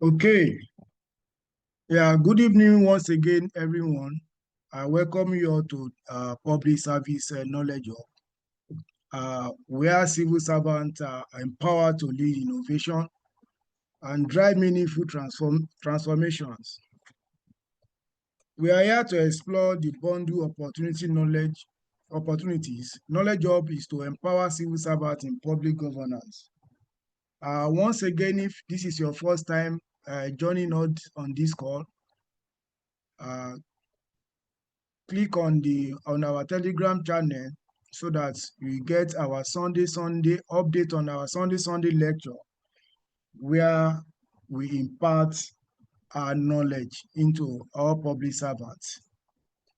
Okay. Yeah, good evening once again, everyone. I welcome you all to Public Service Knowledge Hub, where civil servants are empowered to lead innovation and drive meaningful transformations. We are here to explore the bundle opportunities. Knowledge Hub is to empower civil servants in public governance. Once again, if this is your first time joining us on this call, uh, click on our Telegram channel so that you get our Sunday update on our Sunday lecture, where we impart our knowledge into our public servants.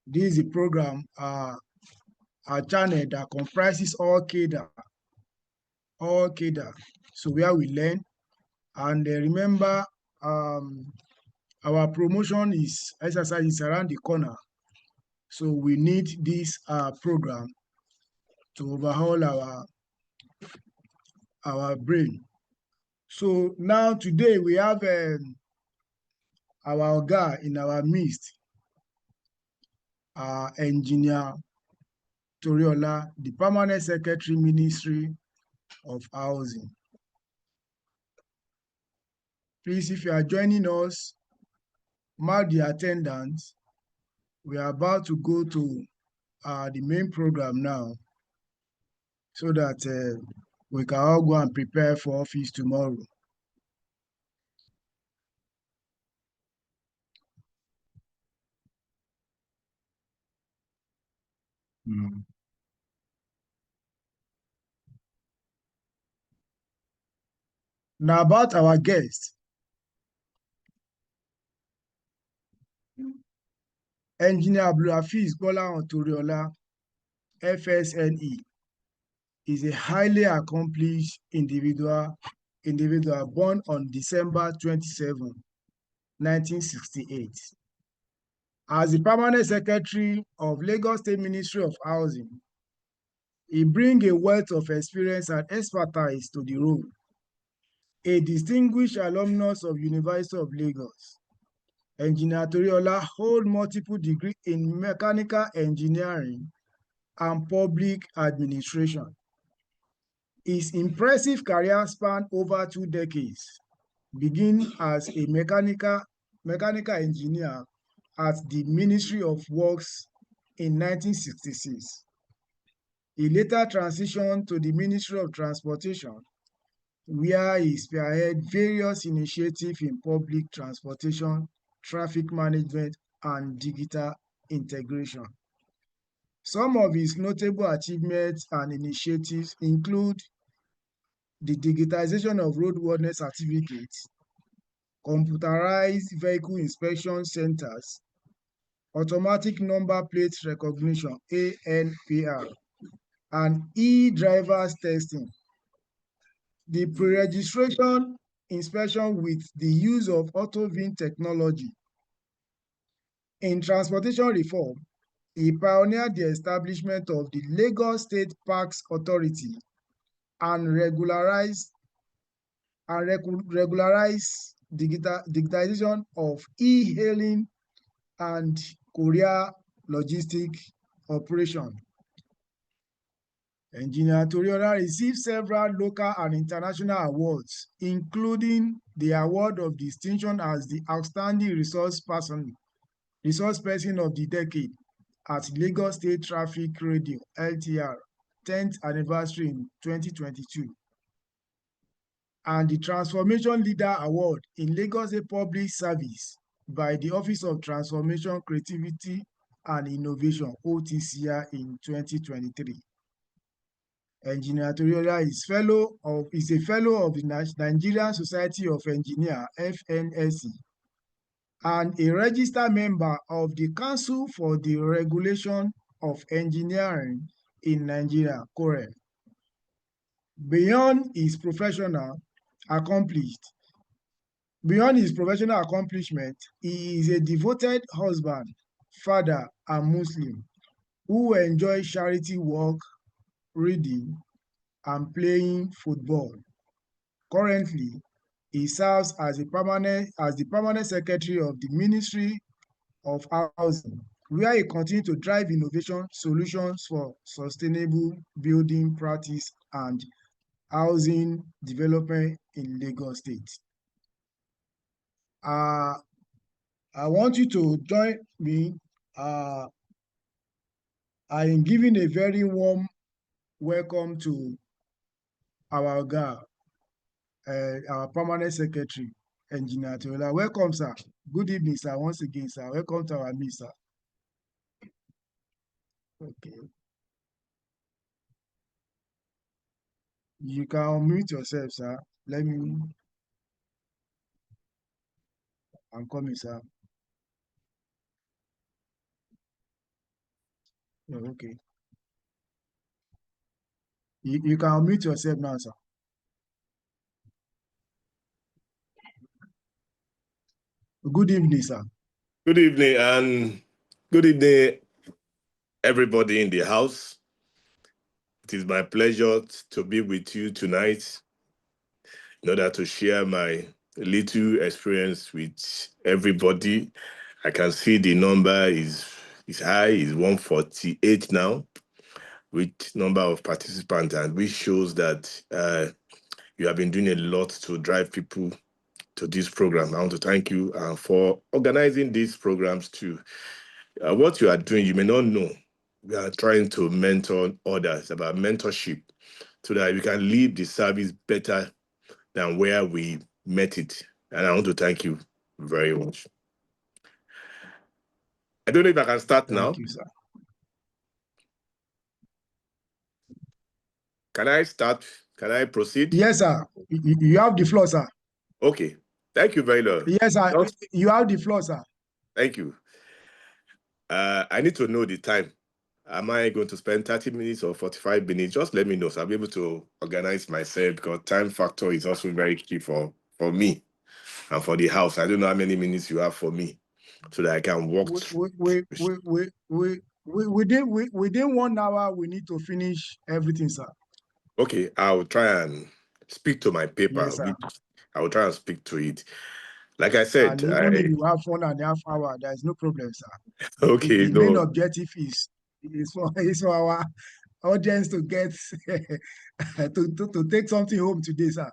This is a program, our channel that comprises all cadre. So where we learn, and remember, our promotion exercise is around the corner. So we need this program to overhaul our brain. So now today we have our guy in our midst, Engineer Toriola, the Permanent Secretary, Ministry of Housing. Please, if you are joining us, mark the attendance. We are about to go to the main program now so that we can all go and prepare for office tomorrow. Now about our guest. Engineer Abdulhafiz Gbolahan Toriola, FSNE, is a highly accomplished individual born on December 27, 1968. As the Permanent Secretary of Lagos State Ministry of Housing, he brings a wealth of experience and expertise to the role. A distinguished alumnus of University of Lagos, Engineer Toriola holds multiple degrees in mechanical engineering and public administration. His impressive career spanned over 2 decades, beginning as a mechanical engineer at the Ministry of Works in 1966. He later transitioned to the Ministry of Transportation, where he spearheaded various initiatives in public transportation, traffic management, and digital integration. Some of his notable achievements and initiatives include the digitization of roadworthiness certificates, computerized vehicle inspection centers, automatic number plate recognition, ANPR, and e-drivers testing. The pre-registration inspection with the use of auto-VIN technology. In transportation reform, he pioneered the establishment of the Lagos State Parks Authority and regularized digitization of e-hailing and courier logistic operation. Engineer Toriola received several local and international awards, including the Award of Distinction as the Outstanding Resource Person of the Decade at Lagos State Traffic Radio, LTR, 10th anniversary in 2022. And the Transformation Leader Award in Lagos State Public Service by the Office of Transformation, Creativity and Innovation, OTCR, in 2023. Engineer Toriola is a fellow of the Nigerian Society of Engineers, FNSE, and a registered member of the Council for the Regulation of Engineering in Nigeria, COREN. Beyond his professional accomplishment, he is a devoted husband, father, and Muslim who enjoys charity work, reading, and playing football. Currently, He serves as the permanent secretary of the Ministry of Housing, where he continues to drive innovation solutions for sustainable building practice and housing development in Lagos State. I want you to join me. I am giving a very warm welcome to our guy, our permanent secretary, Engineer Teola. Welcome, sir. Good evening, sir. Once again, sir. Welcome to our meet, sir. Okay. You can unmute yourself, sir. I'm coming, sir. Yeah, okay. You can unmute yourself now, sir. Good evening, sir. Good evening, and good evening, everybody in the house. It is my pleasure to be with you tonight in order to share my little experience with everybody. I can see the number is high, is 148 now, with number of participants, and which shows that you have been doing a lot to drive people to this program. I want to thank you for organizing these programs too. What you are doing, you may not know. We are trying to mentor others about mentorship so that we can lead the service better than where we met it. And I want to thank you very much. I don't know if I can start now. Thank you, sir. Can I start? Can I proceed? Yes, sir. You have the floor, sir. Okay. Thank you very much. Yes, sir. You have the floor, sir. Thank you. I need to know the time. Am I going to spend 30 minutes or 45 minutes? Just let me know so I'll be able to organize myself, because time factor is also very key for me and for the house. I don't know how many minutes you have for me so that I can walk Within 1 hour, we need to finish everything, sir. Okay, I'll try and speak to my paper. Yes, sir. I will try and speak to it. Like I said, And even if you have 1.5 hours, there is no problem, sir. Okay, The main objective is for our audience to get to take something home today, sir.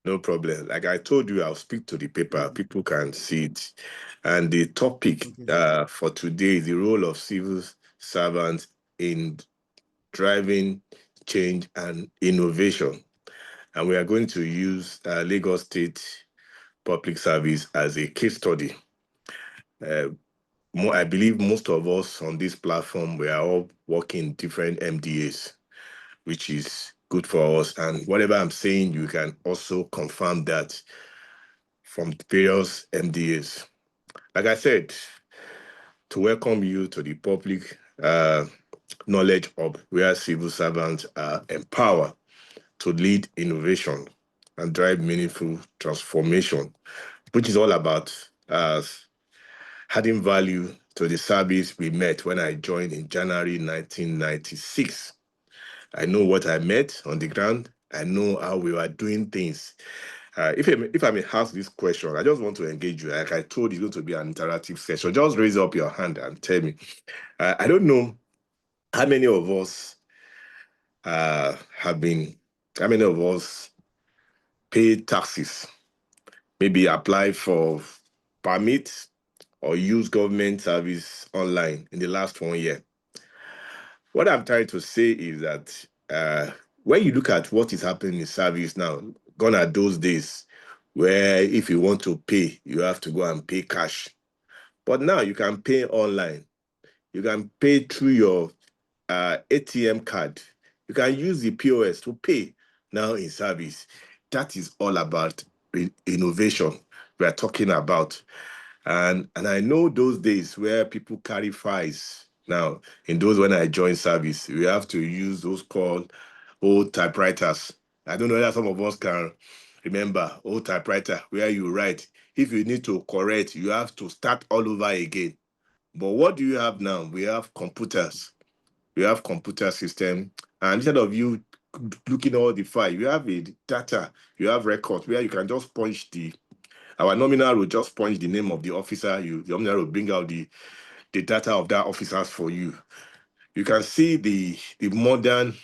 No problem. Like I told you, I'll speak to the paper. People can see it. And the topic for today is the role of civil servants in driving change and innovation. And we are going to use Lagos State Public Service as a case study. I believe most of us on this platform, we are all working different MDAs, which is good for us. And whatever I'm saying, you can also confirm that from various MDAs. Like I said, to welcome you to the public knowledge hub, where civil servants are empowered to lead innovation and drive meaningful transformation, which is all about adding value to the service we met when I joined in January 1996. I know what I met on the ground. I know how we were doing things. If I may ask this question, I just want to engage you. Like I told you, it's going to be an interactive session. Just raise up your hand and tell me. I don't know how many of us how many of us pay taxes, maybe apply for permits or use government service online in the last 1 year. What I'm trying to say is that when you look at what is happening in service now, gone are those days where if you want to pay, you have to go and pay cash. But now you can pay online. You can pay through your ATM card. You can use the POS to pay now in service. That is all about innovation we are talking about. And I know those days where people carry files. Now, in those when I joined service, we have to use those called old typewriters. I don't know whether some of us can remember old typewriter where you write. If you need to correct, you have to start all over again. But what do you have now? We have computers. We have computer system. And instead of you looking all the file. You have a data, you have records where you can just punch our nominal will just punch the name of the officer. The nominal will bring out the data of that officers for you. You can see the modern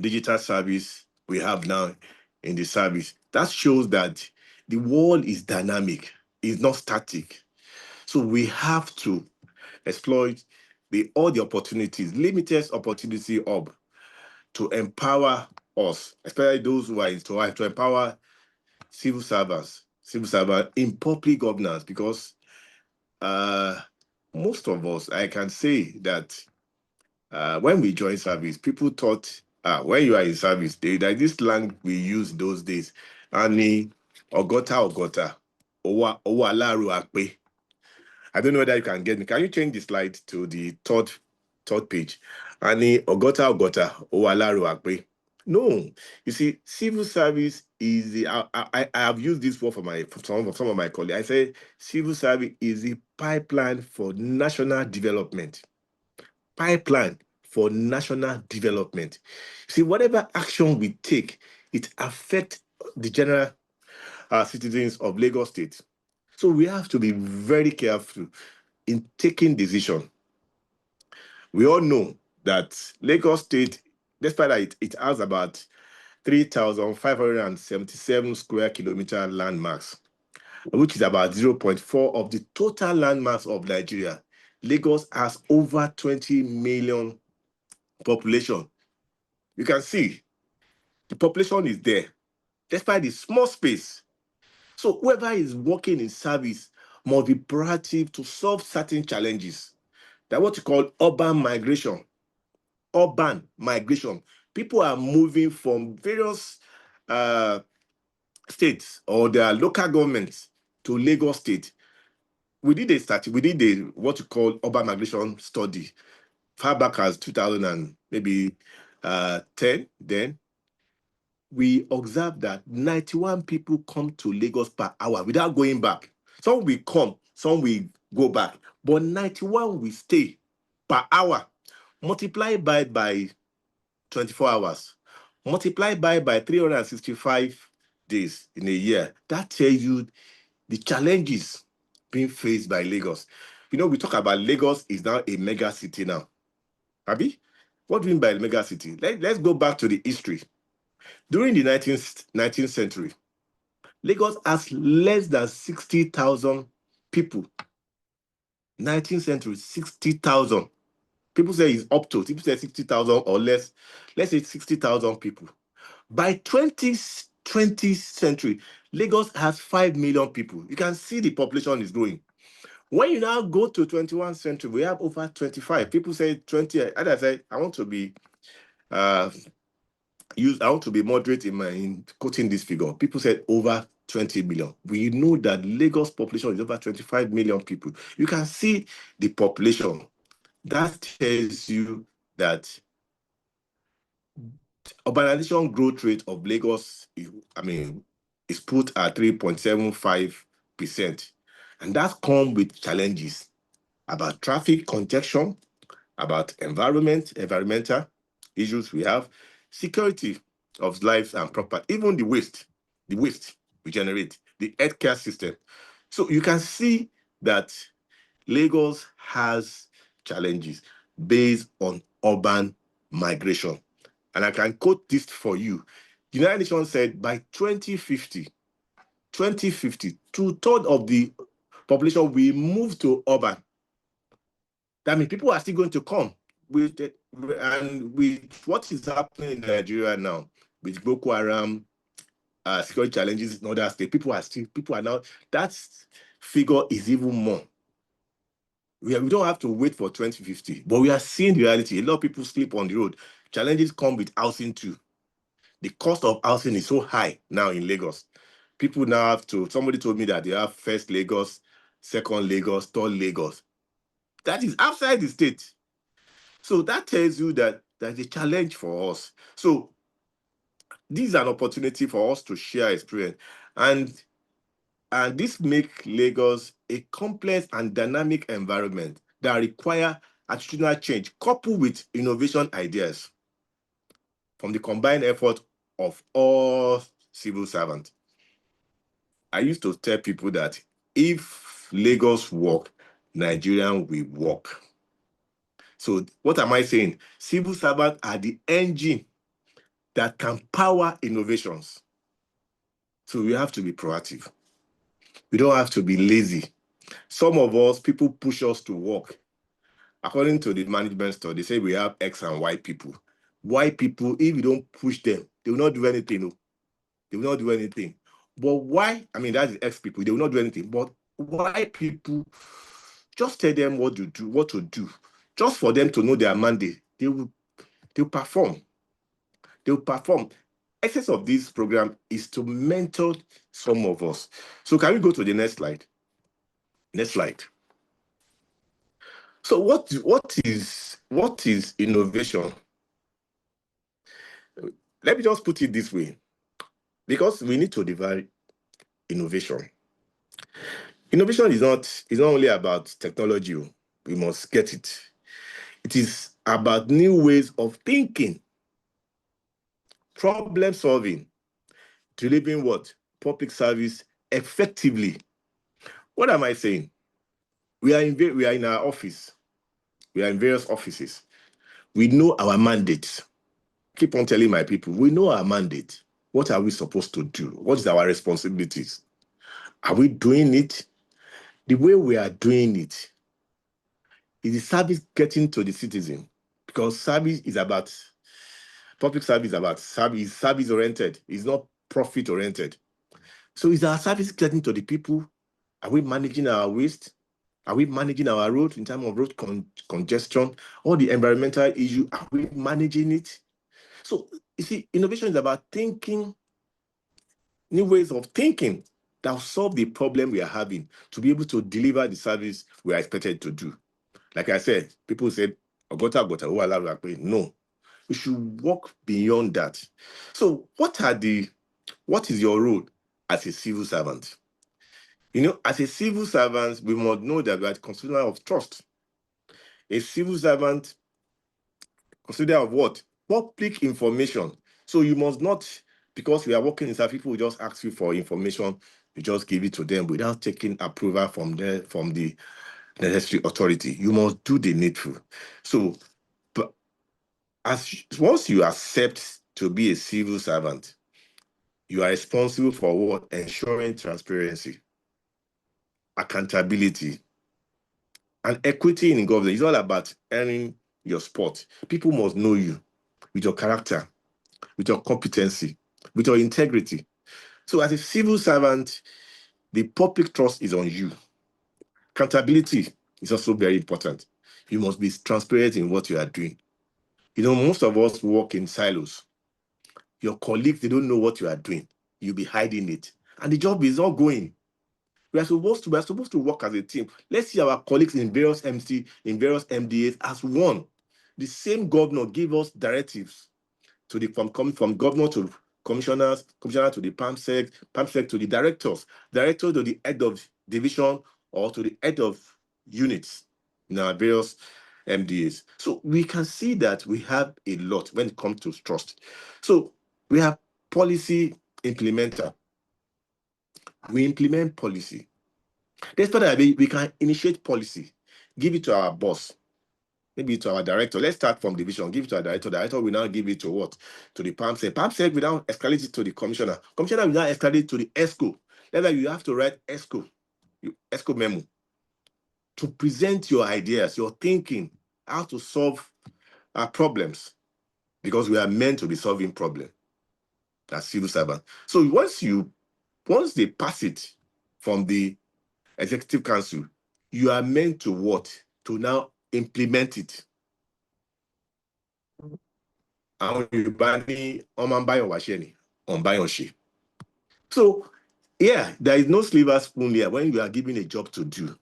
digital service we have now in the service. That shows that the world is dynamic, it's not static. So we have to exploit all the opportunities, limited opportunity to empower us, especially those who are to empower civil servants in public governance, because most of us, I can say that when we joined service, people thought, when you are in service, like this slang we used those days, ani ogota, owa alaru akpe. I don't know whether you can get me. Can you change the slide to the third page? Ani ogota, owa alaru akpe. No, you see, civil service is I have used this word for some of my colleagues. I say civil service is the pipeline for national development. Pipeline for national development. See, whatever action we take, it affects the general citizens of Lagos State. So we have to be very careful in taking decision. We all know that Lagos State, despite that it has about 3,577 square kilometer landmarks, which is about 0.4 of the total landmass of Nigeria. Lagos has over 20 million population. You can see the population is there, despite the small space. So whoever is working in service must be proactive to solve certain challenges. That's what you call urban migration. Urban migration. People are moving from various states or their local governments to Lagos State. We did what you call urban migration study far back as 2000 and maybe 10. Then we observed that 91 people come to Lagos per hour without going back. Some will come, some will go back, but 91 will stay per hour. Multiply by 24 hours, multiply by 365 days in a year. That tells you the challenges being faced by Lagos. You know, we talk about Lagos is now a mega city now. Abi, what do you mean by mega city? Let's go back to the history. During the 19th century, Lagos has less than 60,000 people. 19th century, 60,000. People say it's up to, people say 60,000 or less. Let's say 60,000 people. By 20th century, Lagos has 5 million people. You can see the population is growing. When you now go to 21st century, we have over 25. People say 20. As I said, I want to be moderate in quoting this figure. People said over 20 million. We know that Lagos population is over 25 million people. You can see the population. That tells you that urbanization growth rate of Lagos is put at 3.75%. And that comes with challenges about traffic congestion, about environmental issues we have, security of lives and property, even the waste we generate, the healthcare system. So you can see that Lagos has challenges based on urban migration. And I can quote this for you. The United Nations said by 2050, 2/3 of the population will move to urban. That means people are still going to come with what is happening in Nigeria now with Boko Haram, security challenges in other states. People are now, that figure is even more. We don't have to wait for 2050, but we are seeing the reality. A lot of people sleep on the road. Challenges come with housing too. The cost of housing is so high now in Lagos. People now have to, somebody told me that they have first Lagos, second Lagos, third Lagos. That is outside the state. So that tells you that there's a challenge for us. So this is an opportunity for us to share experience. And this makes Lagos a complex and dynamic environment that require attitudinal change coupled with innovation ideas. from the combined effort of all civil servants. I used to tell people that if Lagos work, Nigerian will work. So what am I saying? Civil servants are the engine that can power innovations. So we have to be proactive. We don't have to be lazy. Some of us, people push us to work. According to the management study, they say we have X and Y people. Y people, if you don't push them, they will not do anything. No. They will not do anything. But why? I mean, that's the X people. They will not do anything. But why people, just tell them what to do. Just for them to know their mandate. They'll perform. They'll perform. Essence of this program is to mentor some of us. So can we go to the next slide? Next slide. So what is innovation? Let me just put it this way, because we need to divide innovation. Innovation is not only about technology. We must get it. It is about new ways of thinking, problem solving, delivering what? Public service effectively. What am I saying? We are in our office. We are in various offices. We know our mandate. Keep on telling my people, we know our mandate. What are we supposed to do? What is our responsibilities? Are we doing it? The way we are doing it, is the service getting to the citizen? Because service is about, public service is about service oriented. It's not profit oriented. So is our service getting to the people? Are we managing our waste? Are we managing our road in terms of road congestion? All the environmental issue, are we managing it? So you see, innovation is about thinking, new ways of thinking that will solve the problem we are having to be able to deliver the service we are expected to do. Like I said, people said, no, we should work beyond that. So what is your role as a civil servant? As a civil servant, we must know that we are considered of trust. A civil servant consider of what? Public information. So you must not, because we are working inside, people will just ask you for information, you just give it to them without taking approval from the necessary authority. You must do the needful. So, but once you accept to be a civil servant, you are responsible for what? Ensuring transparency, accountability, and equity in government. It's all about earning your spot. People must know you with your character, with your competency, with your integrity. So as a civil servant, the public trust is on you. Accountability is also very important. You must be transparent in what you are doing. Most of us work in silos. Your colleagues, they don't know what you are doing. You'll be hiding it. And the job is not going. We are supposed to work as a team. Let's see our colleagues in various MDAs as one. The same governor gave us directives from governor to commissioners, commissioner to the PAMSEC to the director to the head of division or to the head of units in our various MDAs. So we can see that we have a lot when it comes to trust. So we have policy implementer. We implement policy. Despite that, we can initiate policy, give it to our boss, maybe to our director. Let's start from division. Give it to our director. Director will now give it to what? To the PAMSEC. PAMSEC will now escalate it to the commissioner. Commissioner will now escalate it to the ESCO. That's why you have to write ESCO memo to present your ideas, your thinking, how to solve our problems, because we are meant to be solving problems as civil servants. So once they pass it from the executive council, you are meant to what? To now implement it. Àwọn Yorùbá ní ọmọ ń báyọ̀ wáṣẹ́ ni, ọ̀n báyọ̀ ṣe. So, yeah, there is no silver spoon here when you are given a job to do.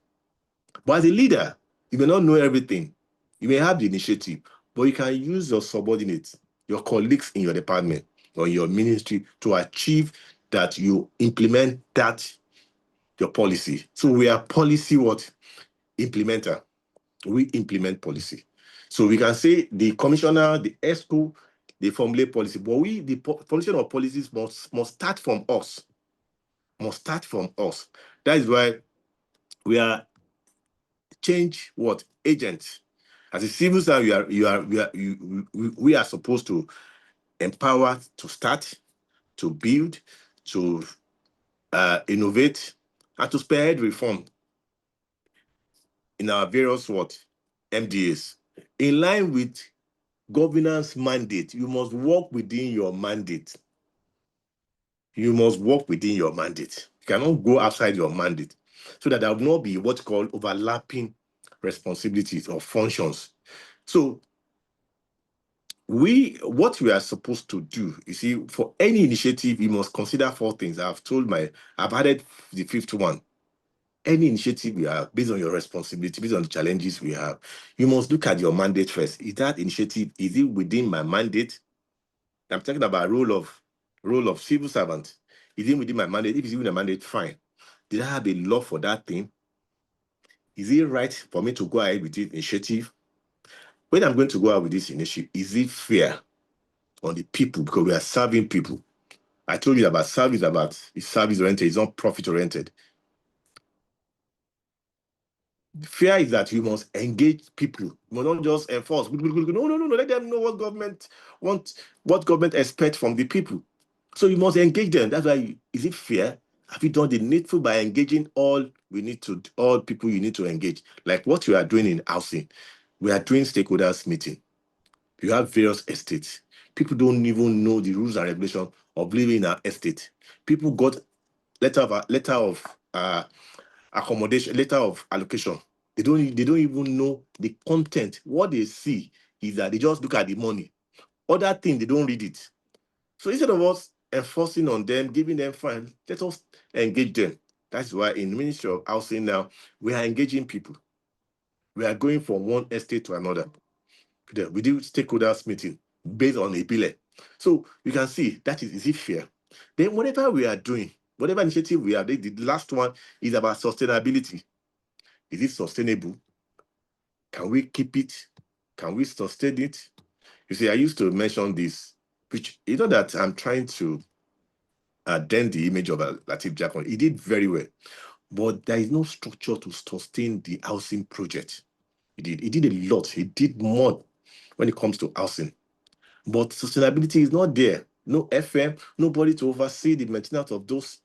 But as a leader, you may not know everything. You may have the initiative, but you can use your subordinates, your colleagues in your department or your ministry to achieve that you implement your policy. So we are policy what? Implementer. We implement policy. So we can say the commissioner, the ESCO, they formulate policy. But the formulation of policies must start from us. Must start from us. That is why we are change what agents. As a civil servant, we are supposed to empower, to start, to build, to innovate, and to spearhead reform in our various what MDAs. In line with governance mandate, you must work within your mandate. You must work within your mandate. You cannot go outside your mandate, so that there will not be what's called overlapping responsibilities or functions. So what we are supposed to do, you see, for any initiative, we must consider 4 things. I've added the 5th one. Any initiative we have, based on your responsibility, based on the challenges we have, you must look at your mandate first. Is that initiative, is it within my mandate? I'm talking about role of civil servant. Is it within my mandate? If it's within my mandate, fine. Did I have a law for that thing? Is it right for me to go ahead with this initiative? When I'm going to go out with this initiative, is it fair on the people? Because we are serving people. I told you about service, it's service oriented, it's not profit oriented. Fear is that you must engage people. You must not just enforce. No. Let them know what government wants, what government expects from the people. So you must engage them. That's why, is it fair? Have you done the needful by engaging all people you need to engage? Like what you are doing in housing. We are doing stakeholders meeting. You have various estates. People don't even know the rules and regulations of living in an estate. People got letter of accommodation, letter of allocation. They don't even know the content. What they see is that they just look at the money. Other thing, they don't read it. So instead of us enforcing on them, giving them fine, let us engage them. That's why in the Ministry of Housing now, we are engaging people. We are going from one estate to another. We do stakeholders meeting based on a bill. So you can see that is it fair? Then whatever we are doing, whatever initiative we are doing, the last one is about sustainability. Is it sustainable? Can we keep it? Can we sustain it? You see, I used to mention this, which you know that I'm trying to dent the image of Latif Jackson. He did very well, but there is no structure to sustain the housing project. He did a lot. He did more when it comes to housing. But sustainability is not there. No FM, nobody to oversee the maintenance of those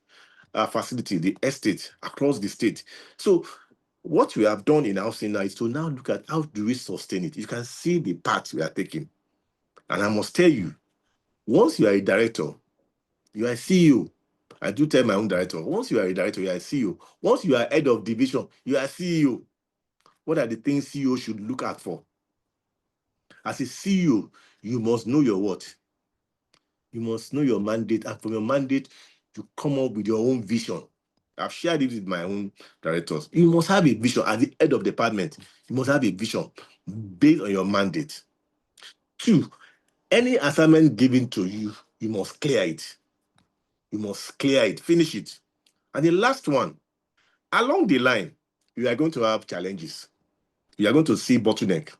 facilities, the estate across the state. So what we have done in housing now is to now look at how do we sustain it. You can see the path we are taking. And I must tell you, once you are a director, you are a CEO. I do tell my own director, once you are a director, you are a CEO. Once you are head of division, you are a CEO. What are the things CEO should look out for? As a CEO, you must know your what? You must know your mandate, and from your mandate, you come up with your own vision. I've shared it with my own directors. You must have a vision as the head of department. You must have a vision based on your mandate. 2, any assignment given to you, you must clear it. You must clear it, finish it. And the last one, along the line, you are going to have challenges. You are going to see bottleneck.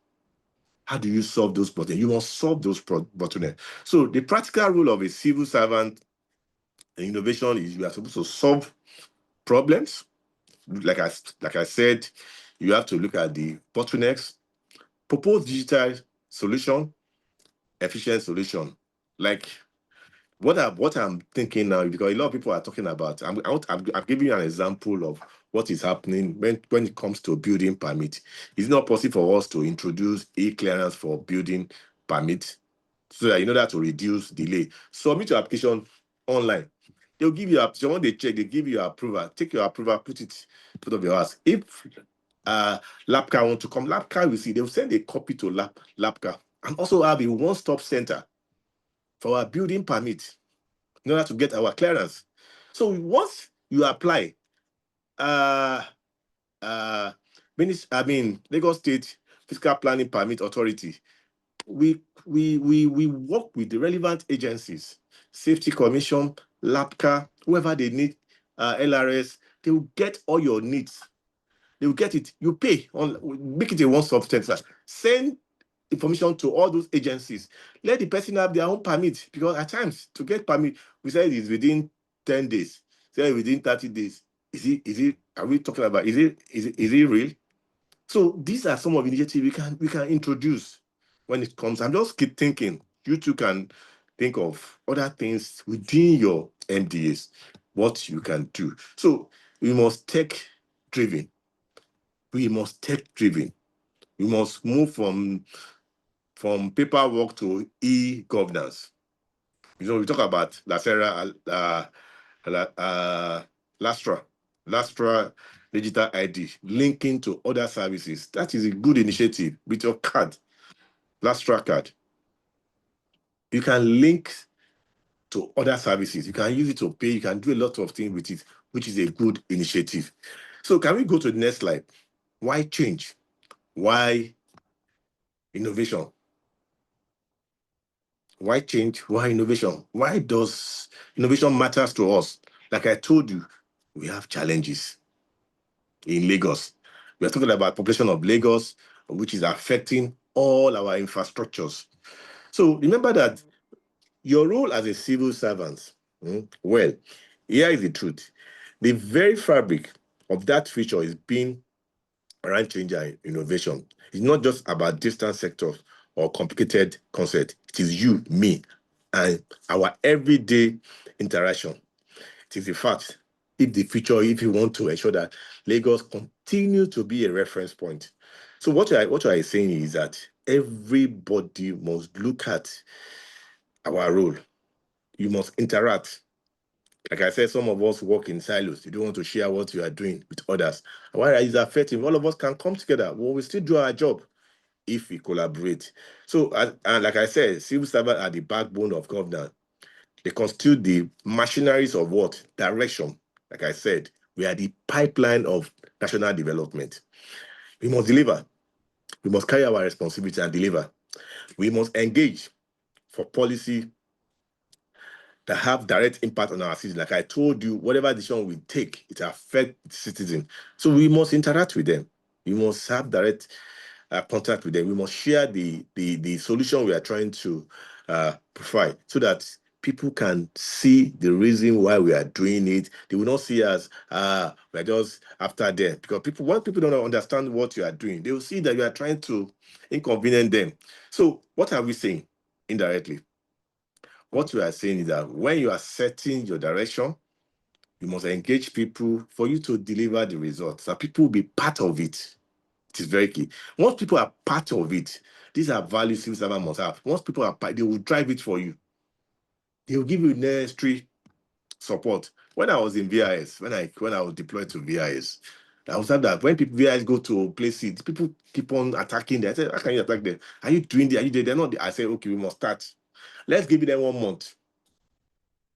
How do you solve those bottlenecks? You must solve those bottlenecks. So the practical role of a civil servant in innovation is you are supposed to solve problems. Like I said, you have to look at the bottlenecks, propose digital solution, efficient solution. Like what I'm thinking now, because a lot of people are talking about, I'm giving you an example of what is happening when it comes to building permit. It's not possible for us to introduce e-clearance for building permit, so that in order to reduce delay, submit your application online. They'll give you application. When they check, they give you approval. Take your approval, put it put of your house. If LAPCA want to come, LAPCA will see. They'll send a copy to LAPCA, and also have a one-stop center for our building permit in order to get our clearance. So once you apply, uh, uh, Lagos State Fiscal Planning Permit Authority, we work with the relevant agencies, Safety Commission, LAPCA, whoever they need, LRS, they will get all your needs. They will get it. You pay on, make it a one-stop center. Send information to all those agencies. Let the person have their own permit, because at times to get permit, we said it's within 10 days, say within 30 days. Are we talking about, is it real? So these are some of the initiatives we can introduce when it comes. I'm just keep thinking, you too can think of other things within your MDAs, what you can do. So we must tech driven. We must tech driven. We must move from paperwork to e-governance. We talk about Lastra digital ID, linking to other services. That is a good initiative with your card, Lastra card. You can link to other services. You can use it to pay. You can do a lot of things with it, which is a good initiative. So can we go to the next slide? Why change? Why innovation? Why change? Why innovation? Why does innovation matters to us? Like I told you, we have challenges in Lagos. We are talking about population of Lagos, which is affecting all our infrastructures. So remember that your role as a civil servant, well, here is the truth. The very fabric of that future is being around change and innovation. It's not just about distant sectors or complicated concept. It is you, me, and our everyday interaction. It is a fact. If you want to ensure that Lagos continue to be a reference point. So what I saying is that everybody must look at our role. You must interact. Like I said, some of us work in silos. You don't want to share what you are doing with others. While it's affecting, all of us can come together. Well, we still do our job if we collaborate. So, and like I said, civil servants are the backbone of governance. They constitute the machineries of what? Direction. Like I said, we are the pipeline of national development. We must deliver. We must carry our responsibility and deliver. We must engage for policy that have direct impact on our citizens. Like I told you, whatever decision we take, it affects the citizen. So we must interact with them. We must have direct contact with them. We must share the solution we are trying to provide, so that people can see the reason why we are doing it. They will not see us we're just after them, because once people don't understand what you are doing, they will see that you are trying to inconvenience them. So what are we saying indirectly? What we are saying is that when you are setting your direction, you must engage people for you to deliver the results. So people will be part of it. It is very key. Once people are part of it, these are values civil servant must have. Once people are part, they will drive it for you. They will give you necessary support. When I was in VIS, when I was deployed to VIS, I observed that when people VIS go to places, people keep on attacking them. I said, how can you attack them? Are you doing that? Are you doing? They're not. I said, okay, we must start. Let's give them 1 month.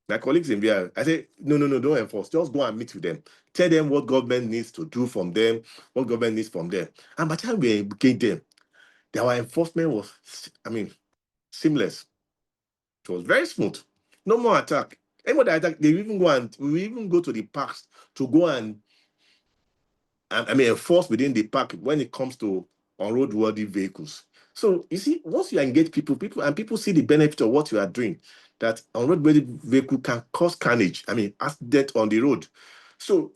My colleagues in VIS, I say, no, don't enforce. Just go and meet with them. Tell them what government needs to do from them, what government needs from them. And by the time we engage them, our enforcement was, seamless. It was very smooth. No more attack. Anybody attack, we even go to the parks to go and enforce within the park when it comes to on-road-worthy vehicles. So you see, once you engage people see the benefit of what you are doing, that on-road-worthy vehicle can cause carnage, accident on the road. So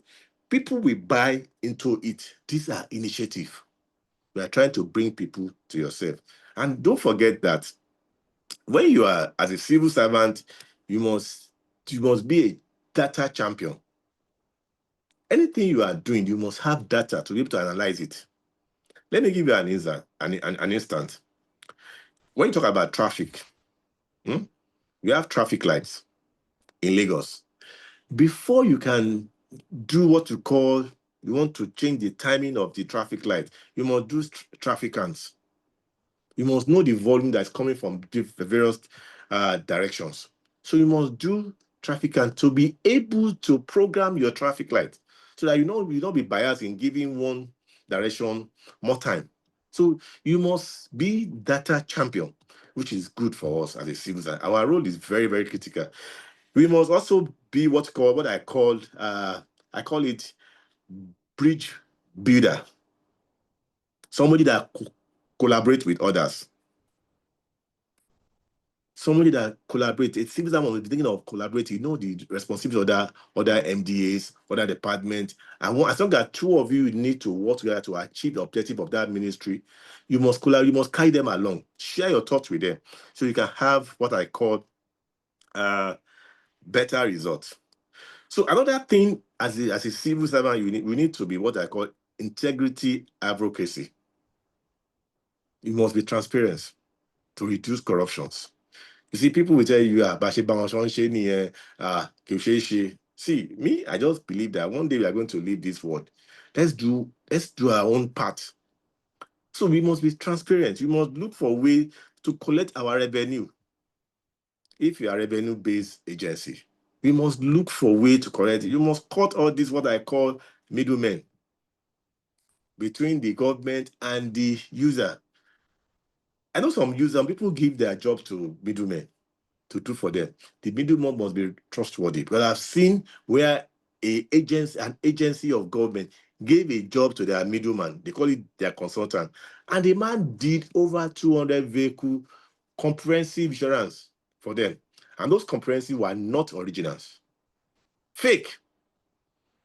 people will buy into it. These are initiatives. We are trying to bring people to yourself. And don't forget that when you are as a civil servant, you must be a data champion. Anything you are doing, you must have data to be able to analyze it. Let me give you an instance. When you talk about traffic, we have traffic lights in Lagos. Before you can do what you want to change the timing of the traffic light, you must do traffic counts. You must know the volume that's coming from the various directions. So you must do traffic count to be able to program your traffic light, so that you don't be biased in giving one direction more time. So you must be data champion, which is good for us as a civil servant. Our role is very, very critical. We must also be what I call it bridge builder. Somebody that collaborates with others. somebody that collaborates. It seems that when we're thinking of collaborating, you know the responsibilities of other MDAs, other departments. And as long as two of you need to work together to achieve the objective of that ministry, you must collaborate, you must carry them along. Share your thoughts with them so you can have what I call better results. So another thing as a civil servant, we need to be what I call integrity advocacy. You must be transparent to reduce corruptions. You see, people will tell you, see, me, I just believe that one day we are going to leave this world. Let's do our own part. So we must be transparent. We must look for a way to collect our revenue. If you are a revenue-based agency, we must look for a way to collect it. You must cut all this, what I call middlemen, between the government and the user. I know some people give their job to middlemen to do for them. The middleman must be trustworthy. Because I've seen where an agency of government gave a job to their middleman. They call it their consultant. And the man did over 200 vehicle comprehensive insurance for them. And those comprehensive were not originals. Fake.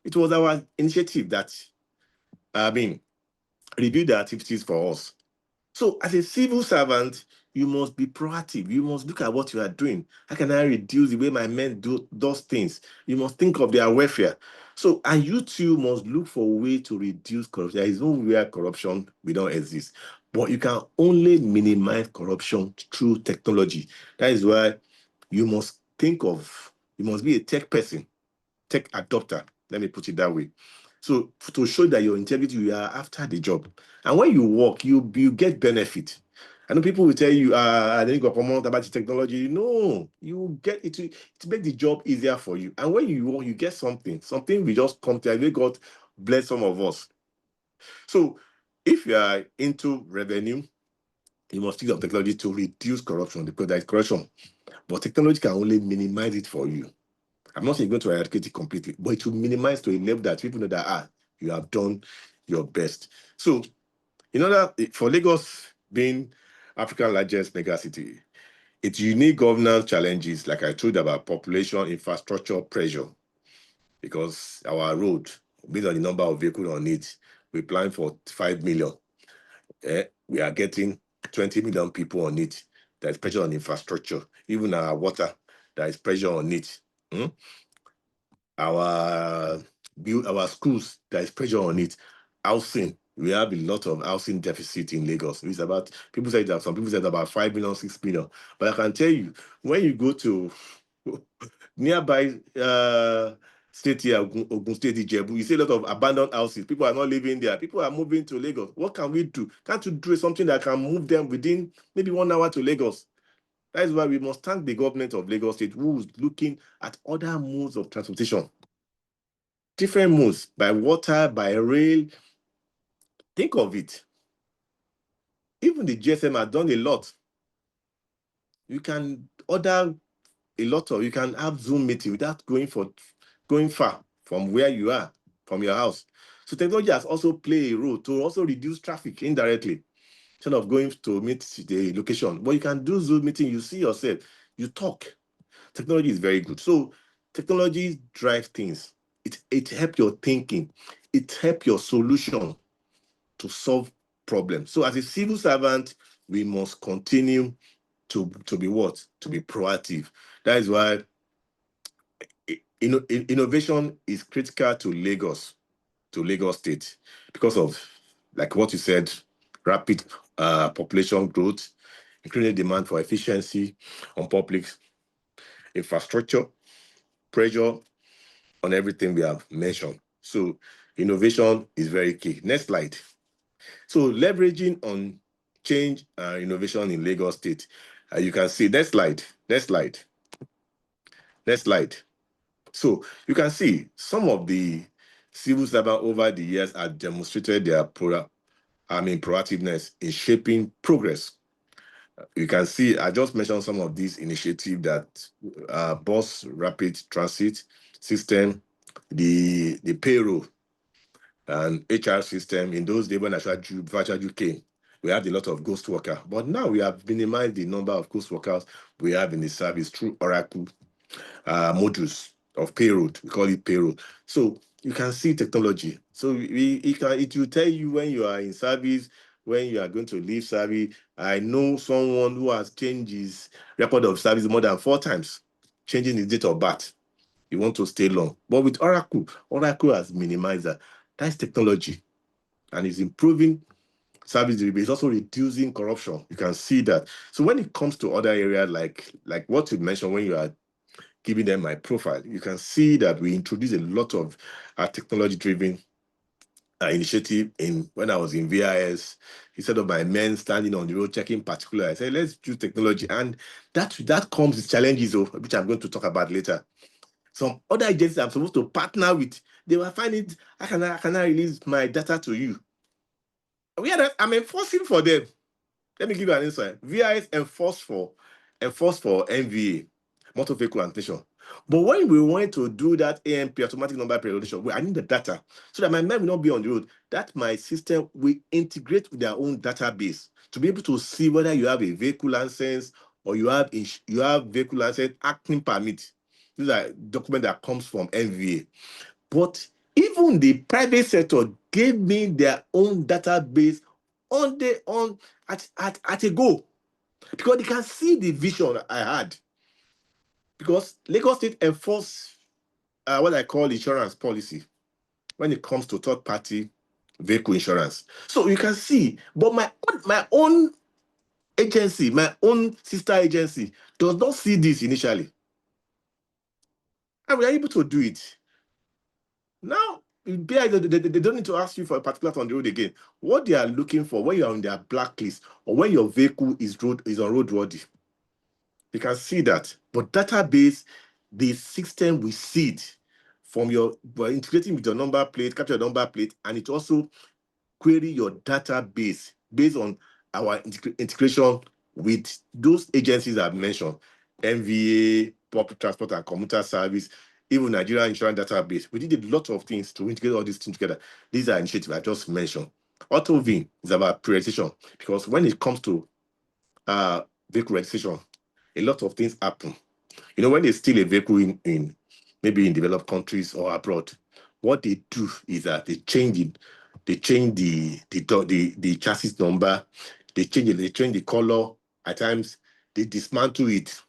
It was our initiative that, reviewed the activities for us. So as a civil servant, you must be proactive. You must look at what you are doing. How can I reduce the way my men do those things? You must think of their welfare. So, and you too must look for a way to reduce corruption. There is no where corruption will not exist. But you can only minimize corruption through technology. That is why you must you must be a tech person, tech adopter. Let me put it that way. So to show that your integrity, you are after the job. And when you work, you get benefit. I know people will tell you, I didn't go promote about the technology. No, you get it to make the job easier for you. And when you work, you get something. Something we just come to. God bless some of us. So if you are into revenue, you must use technology to reduce corruption because there is corruption. But technology can only minimize it for you. I'm not saying you're going to eradicate it completely, but it will minimize to a level that people know that you have done your best. So, in order for Lagos being Africa's largest megacity, its unique governance challenges, like I told you about population, infrastructure, pressure, because our road, based on the number of vehicles on it, we plan for 5 million. We are getting 20 million people on it. There's pressure on infrastructure. Even our water, there is pressure on it. Our schools, there is pressure on it. Housing, we have a lot of housing deficit in Lagos. It's about, people say that, some people say about 5 million, 6 million. But I can tell you, when you go to nearby state here, Ogun State, Ijebu, you see a lot of abandoned houses. People are not living there. People are moving to Lagos. What can we do? Can't you do something that can move them within maybe 1 hour to Lagos? That is why we must thank the government of Lagos State, who is looking at other modes of transportation. Different modes, by water, by rail. Think of it. Even the GSM has done a lot. You can order a lot of, you can have Zoom meeting without going far from where you are, from your house. So technology has also played a role to also reduce traffic indirectly, instead of going to meet the location. But you can do Zoom meeting, you see yourself, you talk. Technology is very good. So technology drives things. It helps your thinking. It helps your solution to solve problems. So as a civil servant, we must continue to be what? To be proactive. That is why innovation is critical to Lagos State, because of, like what you said, rapid population growth, increasing demand for efficiency on public infrastructure, pressure on everything we have mentioned. So innovation is very key. Next slide. So leveraging on change and innovation in Lagos State. You can see, next slide. So you can see some of the civil servants over the years have demonstrated their proactiveness in shaping progress. You can see, I just mentioned some of these initiatives that bus rapid transit system, the payroll and HR system in those days when Ashwaju came. we had a lot of ghost worker. But now we have minimized the number of ghost workers we have in the service through Oracle modules of payroll. We call it payroll. So you can see technology. So it will tell you when you are in service, when you are going to leave service. I know someone who has changed his record of service more than 4 times, changing his date of birth. You want to stay long. But with Oracle, Oracle has minimized that. That's technology, and it's improving service delivery. It's also reducing corruption. You can see that. So when it comes to other areas like what you mentioned when you are giving them my profile, you can see that we introduce a lot of technology-driven initiative. In when I was in VIS, instead of my men standing on the road checking particular, I said let's use technology, and that comes with challenges, which I'm going to talk about later. Some other agencies I'm supposed to partner with, they will find it. I cannot release my data to you. I'm enforcing for them. Let me give you an insight. VIS enforce for MVA, motor vehicle annotation. But when we want to do that AMP, automatic number periodization, I need the data so that my men will not be on the road. That my system will integrate with their own database to be able to see whether you have a vehicle license or you have vehicle license acting permit. These are documents that comes from MVA. But even the private sector gave me their own database at a go, because they can see the vision I had. Because Lagos State enforce what I call insurance policy when it comes to third-party vehicle insurance. So you can see, but my own agency, my own sister agency, does not see this initially, and we are able to do it. Now, they don't need to ask you for a particular on the road again. What they are looking for when you are on their blacklist or when your vehicle is on roadworthy, you can see that. But database, the system will see it from integrating with your number plate, capture your number plate, and it also query your database based on our integration with those agencies I've mentioned, MVA, Public Transport and Commuter Service, even Nigeria Insurance Database. We did a lot of things to integrate all these things together. These are initiatives I just mentioned. AutoVIN is about prioritization, because when it comes to vehicle registration, a lot of things happen. When they steal a vehicle in maybe in developed countries or abroad, what they do is that they change the chassis number, they change the color. At times, they dismantle it,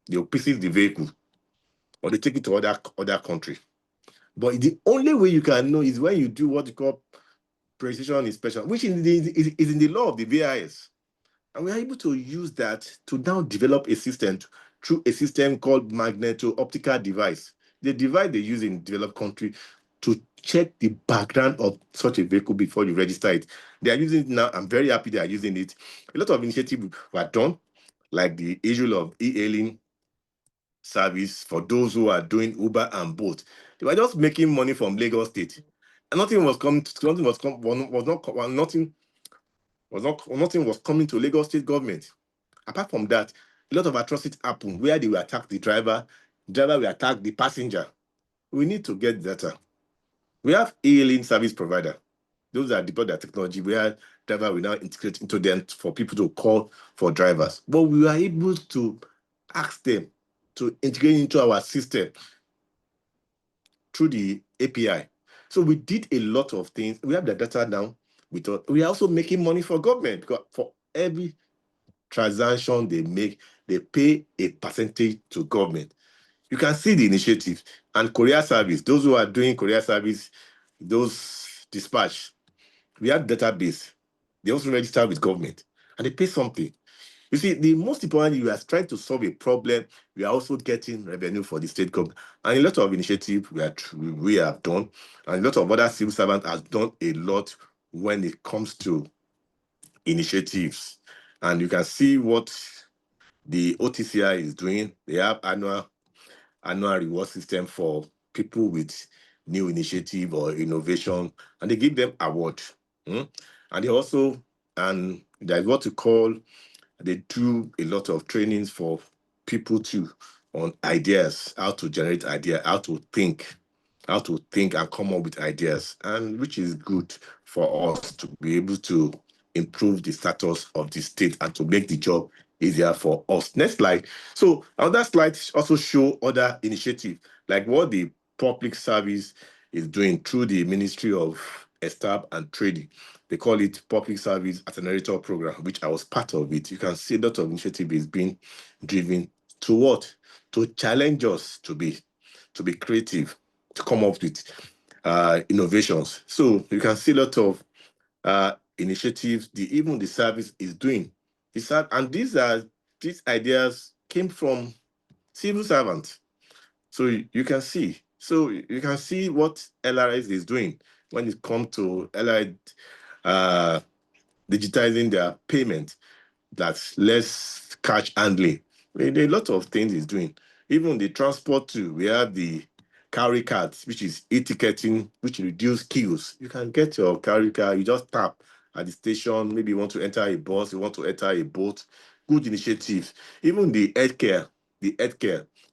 they'll pieces the vehicle, or they take it to other country. But the only way you can know is when you do what you call precision inspection, which is in the law of the VIS. And we are able to use that to now develop a system through a system called magneto-optical device. The device they use in developed country to check the background of such a vehicle before you register it. They are using it now. I'm very happy they are using it. A lot of initiatives were done, like the issue of e-hailing service for those who are doing Uber and Bolt. They were just making money from Lagos State. And nothing was coming, nothing was coming to Lagos State government. Apart from that, a lot of atrocities happen where they will attack the driver will attack the passenger. We need to get data. We have e-hailing service provider. Those are deployed their technology where driver will now integrate into them for people to call for drivers. But we are able to ask them to integrate into our system through the API. So we did a lot of things. We have the data now. We are also making money for government, because for every transaction they make, they pay a percentage to government. You can see the initiative. And courier service, those who are doing courier service, those dispatch, we have database. They also register with government and they pay something. You see, the most important thing, we are trying to solve a problem. We are also getting revenue for the state government. And a lot of initiatives we have done, and a lot of other civil servants have done a lot when it comes to initiatives. And you can see what the OTCI is doing. They have annual reward system for people with new initiative or innovation, and they give them award. And they also, and there's what you call, they do a lot of trainings for people too on ideas, how to generate ideas, how to think and come up with ideas, and which is good for us to be able to improve the status of the state and to make the job easier for us. Next slide. So another slide also show other initiatives like what the public service is doing through the Ministry of Estab and Trading. They call it Public Service Accelerator Program, which I was part of it. You can see a lot of initiative is being driven to what? To challenge us to be creative, to come up with innovations. So you can see a lot of initiatives even the service is doing. And these ideas came from civil servants. So you can see. So you can see what LRS is doing when it comes to LRS digitizing their payment. That's less cash handling. There are a lot of things it's doing. Even the transport too. We have the carry cards, which is e-ticketing, which reduce queues. You can get your carry card, you just tap at the station. Maybe you want to enter a bus, you want to enter a boat. Good initiatives. Even the healthcare,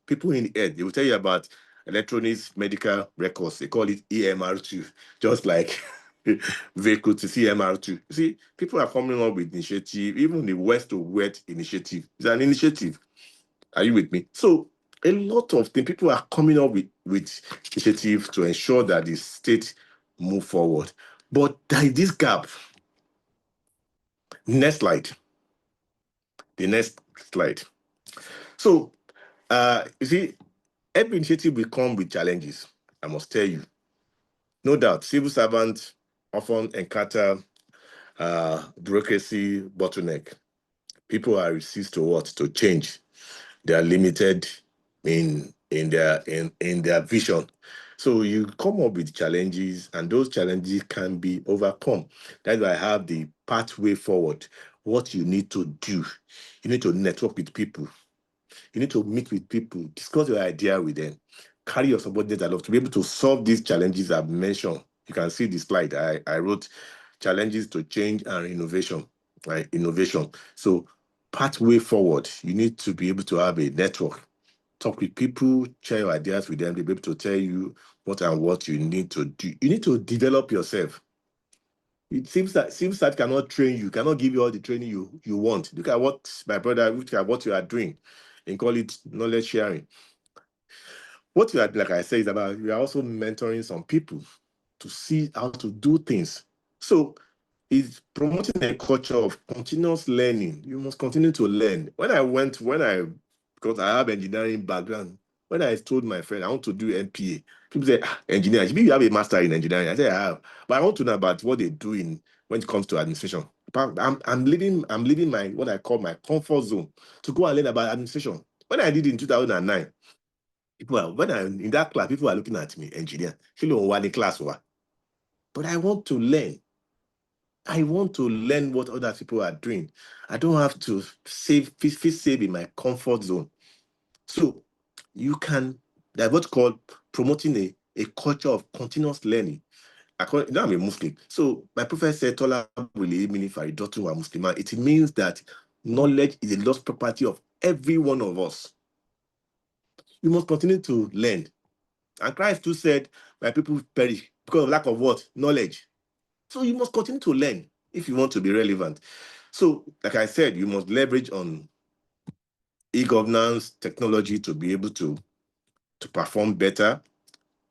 people in the health, they will tell you about electronics medical records. They call it EMR2, just like vehicle to CMR2. You see, people are coming up with initiative, even the West to West initiative. It's an initiative. Are you with me? So a lot of things, people are coming up with initiative to ensure that the state move forward. But there is this gap. Next slide. The next slide. So you see, every initiative will come with challenges, I must tell you. No doubt, civil servants often encounter bureaucracy bottleneck. People are resist to what? To change. They are limited in their vision. So you come up with challenges, and those challenges can be overcome. That's why I have the pathway forward. What you need to do, you need to network with people. You need to meet with people, discuss your idea with them, carry your subordinates along to be able to solve these challenges I've mentioned. You can see the slide. I wrote challenges to change and innovation. Right? Innovation. So pathway forward, you need to be able to have a network. Talk with people, share your ideas with them. They'll be able to tell you what and what you need to do. You need to develop yourself. It seems that cannot train you, cannot give you all the training you want. Look at what my brother, look at what you are doing, and call it knowledge sharing. What you are, like I said, is about you are also mentoring some people to see how to do things. So it's promoting a culture of continuous learning. You must continue to learn. Because I have engineering background, when I told my friend I want to do MPA, people say, engineer, maybe you have a master in engineering. I said, I have. But I want to know about what they do when it comes to administration. But I'm leaving my what I call my comfort zone to go and learn about administration. When I did it in 2009, when I'm in that class, people are looking at me, engineer. Class. But I want to learn. I want to learn what other people are doing. I don't have to feel safe in my comfort zone. So you can, that's what's called promoting a culture of continuous learning. Now I'm a Muslim. So my prophet said, Tola Muslim. It means that knowledge is a lost property of every one of us. You must continue to learn. And Christ too said, my people perish because of lack of what? Knowledge. So you must continue to learn if you want to be relevant. So, like I said, you must leverage on e-governance technology to be able to perform better,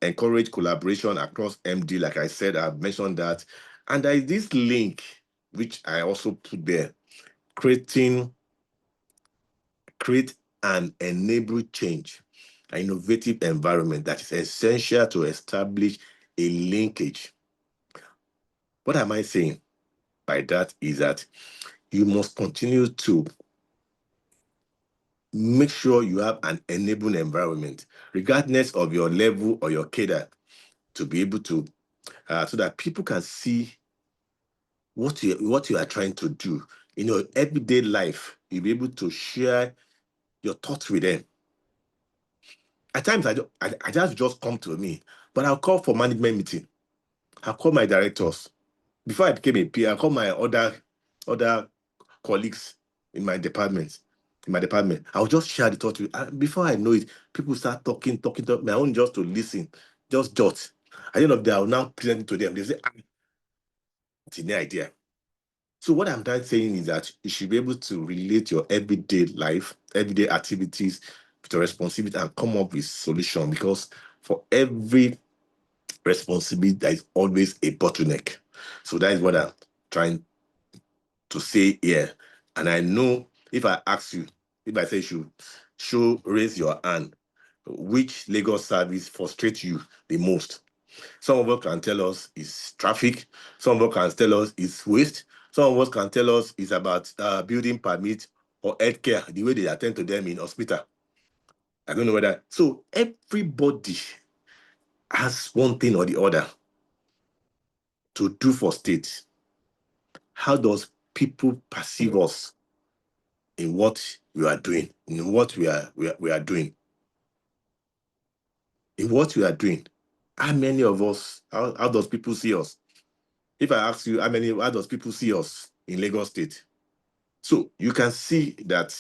encourage collaboration across MD. Like I said, I've mentioned that. And there is this link, which I also put there, create and enable change, an innovative environment that is essential to establish a linkage. What am I saying by that is that you must continue to make sure you have an enabling environment, regardless of your level or your cadre, to be able to, so that people can see what you are trying to do. In your everyday life, you'll be able to share your thoughts with them. At times, I just come to me, but I'll call for management meeting. I'll call my directors. Before I became a peer, I call my other colleagues in my department. I'll just share the thought with you. Before I know it, people start talking, my own just to listen, just jot. At the end of the day, I'll now present it to them. They say, it's an idea. So what I'm trying saying is that you should be able to relate your everyday life, everyday activities with your responsibility and come up with solution, because for every responsibility there is always a bottleneck. So that is what I'm trying to say here. And I know if I ask you, if I say you show raise your hand, which Lagos service frustrates you the most? Some of us can tell us it's traffic. Some of us can tell us it's waste. Some of us can tell us it's about building permit or healthcare, the way they attend to them in hospital. I don't know whether. So everybody has one thing or the other to do for state. How does people perceive us in what we are doing, in what we are doing, in what we are doing? How many of us, how does people see us? If I ask you how does people see us in Lagos State? So you can see that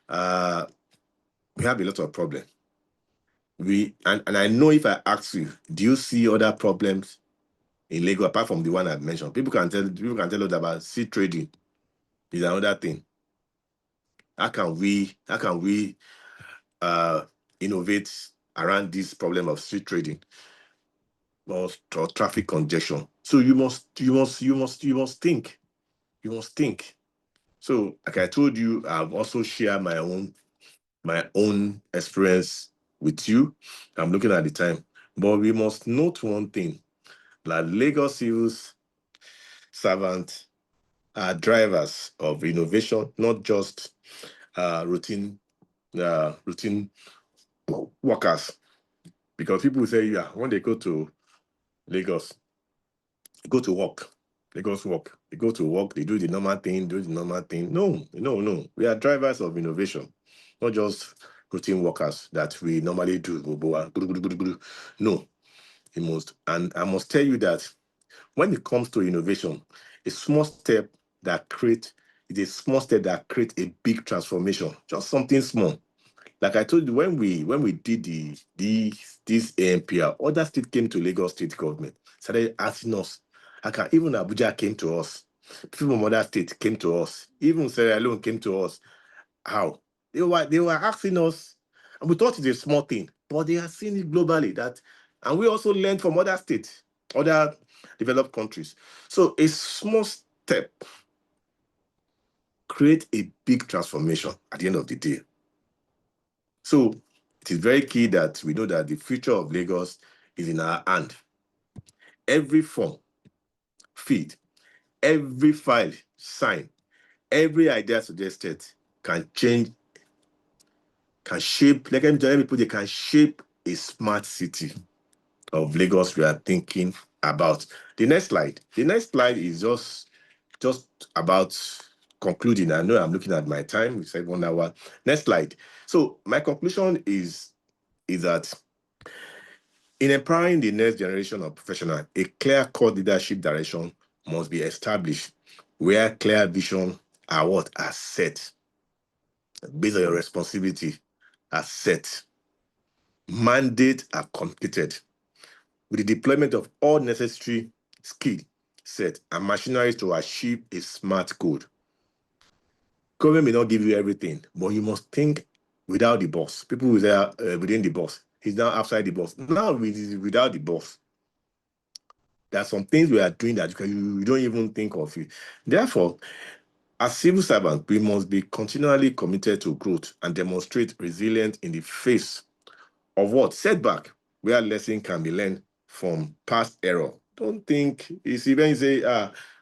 we have a lot of problems. And I know if I ask you, do you see other problems in Lagos apart from the one I've mentioned? People can tell us about seed trading is another thing. How can we innovate around this problem of street trading or traffic congestion? So you must think. You must think. So, like I told you, I've also shared my own experience with you. I'm looking at the time, but we must note one thing: that Lagos civil servants are drivers of innovation, not just routine workers. Because people say, yeah, when they go to Lagos, they go to work. Lagos work. They go to work. They do the normal thing. Do the normal thing. No, no, no. We are drivers of innovation, not just routine workers that we normally do. No, it must. And I must tell you that when it comes to innovation, a small step that create is a small step that create a big transformation. Just something small. Like I told you, when we did this AMPR, other states came to Lagos state government, started asking us. Even Abuja came to us. People from other states came to us. Even Sierra Leone came to us. How? They were asking us, and we thought it's a small thing, but they are seeing it globally. And we also learned from other states, other developed countries. So a small step create a big transformation at the end of the day. So it is very key that we know that the future of Lagos is in our hand. Every form, feed, every file, sign, every idea suggested can change, can shape, like I'm telling people, they can shape a smart city of Lagos we are thinking about. The next slide. The next slide is just about concluding. I know I'm looking at my time. We said 1 hour. Next slide. So my conclusion is that in empowering the next generation of professionals, a clear-cut leadership direction must be established, where clear vision are set based on your responsibility are set, mandate are completed with the deployment of all necessary skill set and machinery to achieve a smart code. Government may not give you everything, but you must think without the boss. People who say within the boss, he's now outside the boss. Now without the boss. There are some things we are doing that you don't even think of it. Therefore, as civil servants, we must be continually committed to growth and demonstrate resilience in the face of what? Setback, where lesson can be learned from past error. Don't think it's even say,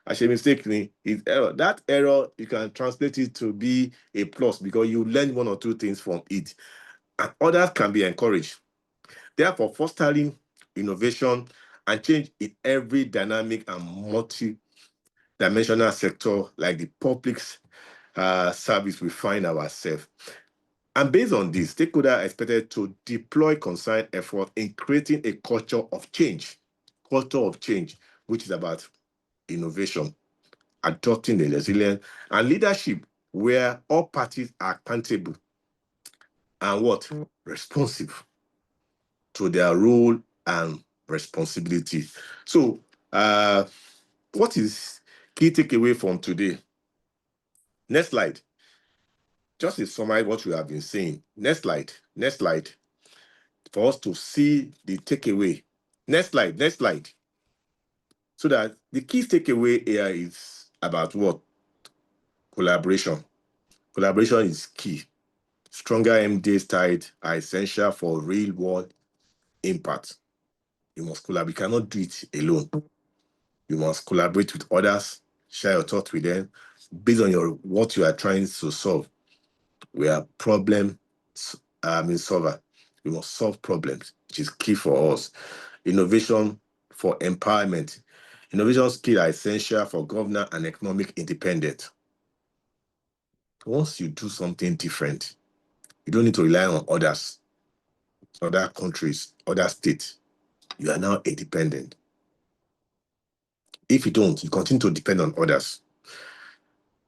I should mistake me, it's error. That error, you can translate it to be a plus because you learn one or two things from it. And others can be encouraged. Therefore, fostering innovation and change in every dynamic and multi-dimensional sector like the public service we find ourselves. And based on this, stakeholders are expected to deploy concerned effort in creating a culture of change, which is about innovation, adopting the resilience, and leadership where all parties are accountable and what? Responsive to their role and responsibility. So, what is Key takeaway from today. Next slide. Just to summarize what we have been saying. Next slide. Next slide. For us to see the takeaway. Next slide. Next slide. So that the key takeaway here is about what? Collaboration. Collaboration is key. Stronger MDA's tied are essential for real world impact. You must collaborate. You cannot do it alone. You must collaborate with others, share your thoughts with them based on what you are trying to solve. We are problem solver. We must solve problems, which is key for us. Innovation for empowerment. Innovation skills are essential for governance and economic independence. Once you do something different, you don't need to rely on others, other countries, other states. You are now independent. If you don't, you continue to depend on others.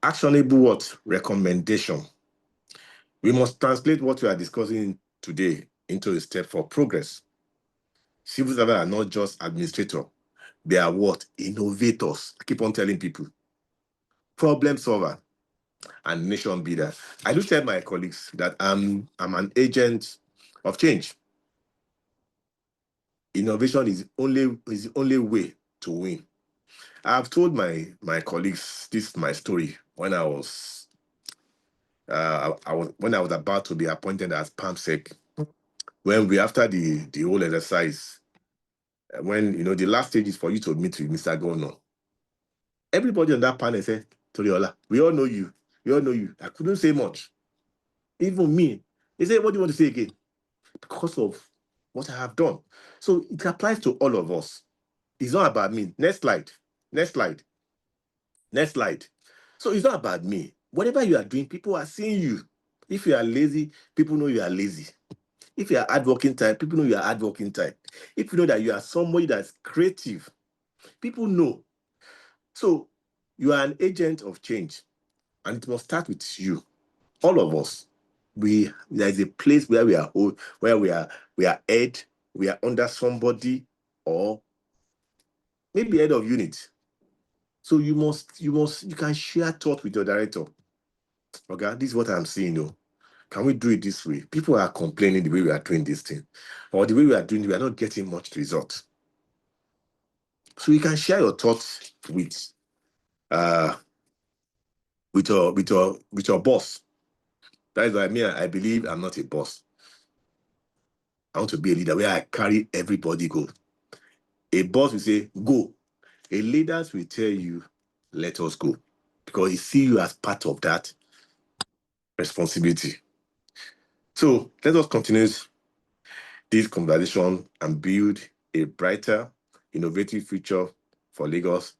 Actionable what? Recommendation. We must translate what we are discussing today into a step for progress. Civil servants are not just administrators. They are what? Innovators. I keep on telling people. Problem solver and nation builder. I do tell my colleagues that I'm an agent of change. Innovation is the only way to win. I've told my colleagues this my story when I was about to be appointed as PAMSEC. When we after the whole exercise, when the last stage is for you to meet with Mr. Governor. Everybody on that panel said, Toriola, we all know you. We all know you. I couldn't say much. Even me. They said, what do you want to say again? Because of what I have done. So it applies to all of us. It's not about me. Next slide. Next slide. Next slide. So it's not about me. Whatever you are doing, people are seeing you. If you are lazy, people know you are lazy. If you are hardworking type, people know you are hardworking type. If you know that you are somebody that's creative, people know. So you are an agent of change, and it must start with you. All of us. There is a place where we are head, we are under somebody, or maybe head of unit. So you can share thought with your director. Okay, this is what I'm seeing. Can we do it this way? People are complaining the way we are doing this thing, or the way we are doing it, we are not getting much result. So you can share your thoughts with your boss. That is why I believe I'm not a boss. I want to be a leader where I carry everybody go. A boss will say, go. A leader will tell you, let us go. Because he see you as part of that responsibility. So let us continue this conversation and build a brighter, innovative future for Lagos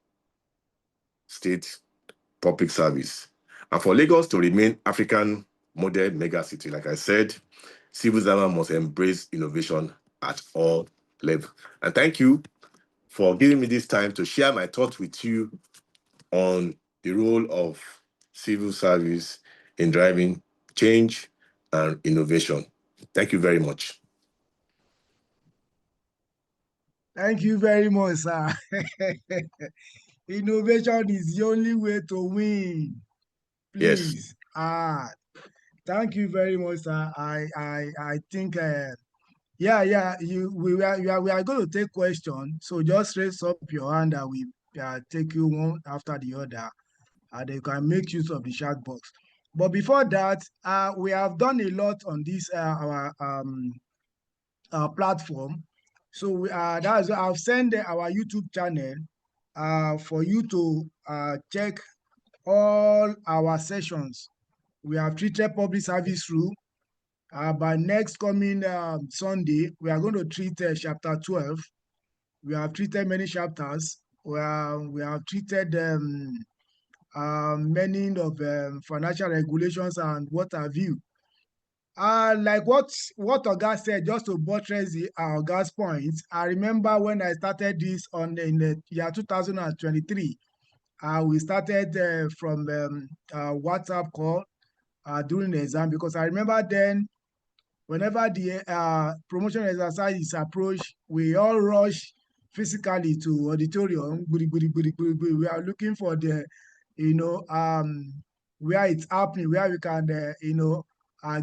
State public service. And for Lagos to remain African model megacity, like I said, civil servants must embrace innovation at all levels. And thank you for giving me this time to share my thoughts with you on the role of civil service in driving change and innovation. Thank you very much. Thank you very much, sir. Innovation is the only way to win. Yes. Please. Thank you very much, sir. I think we are going to take questions. So just raise up your hand and we take you one after the other, and you can make use of the chat box. But before that, we have done a lot on this our platform. So that's I've sent our YouTube channel for you to check all our sessions. We have treated public service rule. By next coming Sunday, we are going to treat chapter 12. We have treated many chapters. We have treated many of financial regulations and what have you. Like what Oga said, just to buttress Oga's point, I remember when I started this in the year 2023, we started from WhatsApp call during the exam, because I remember then whenever the promotion exercise is approached, we all rush physically to auditorium. We are looking for the, where it's happening, where we can,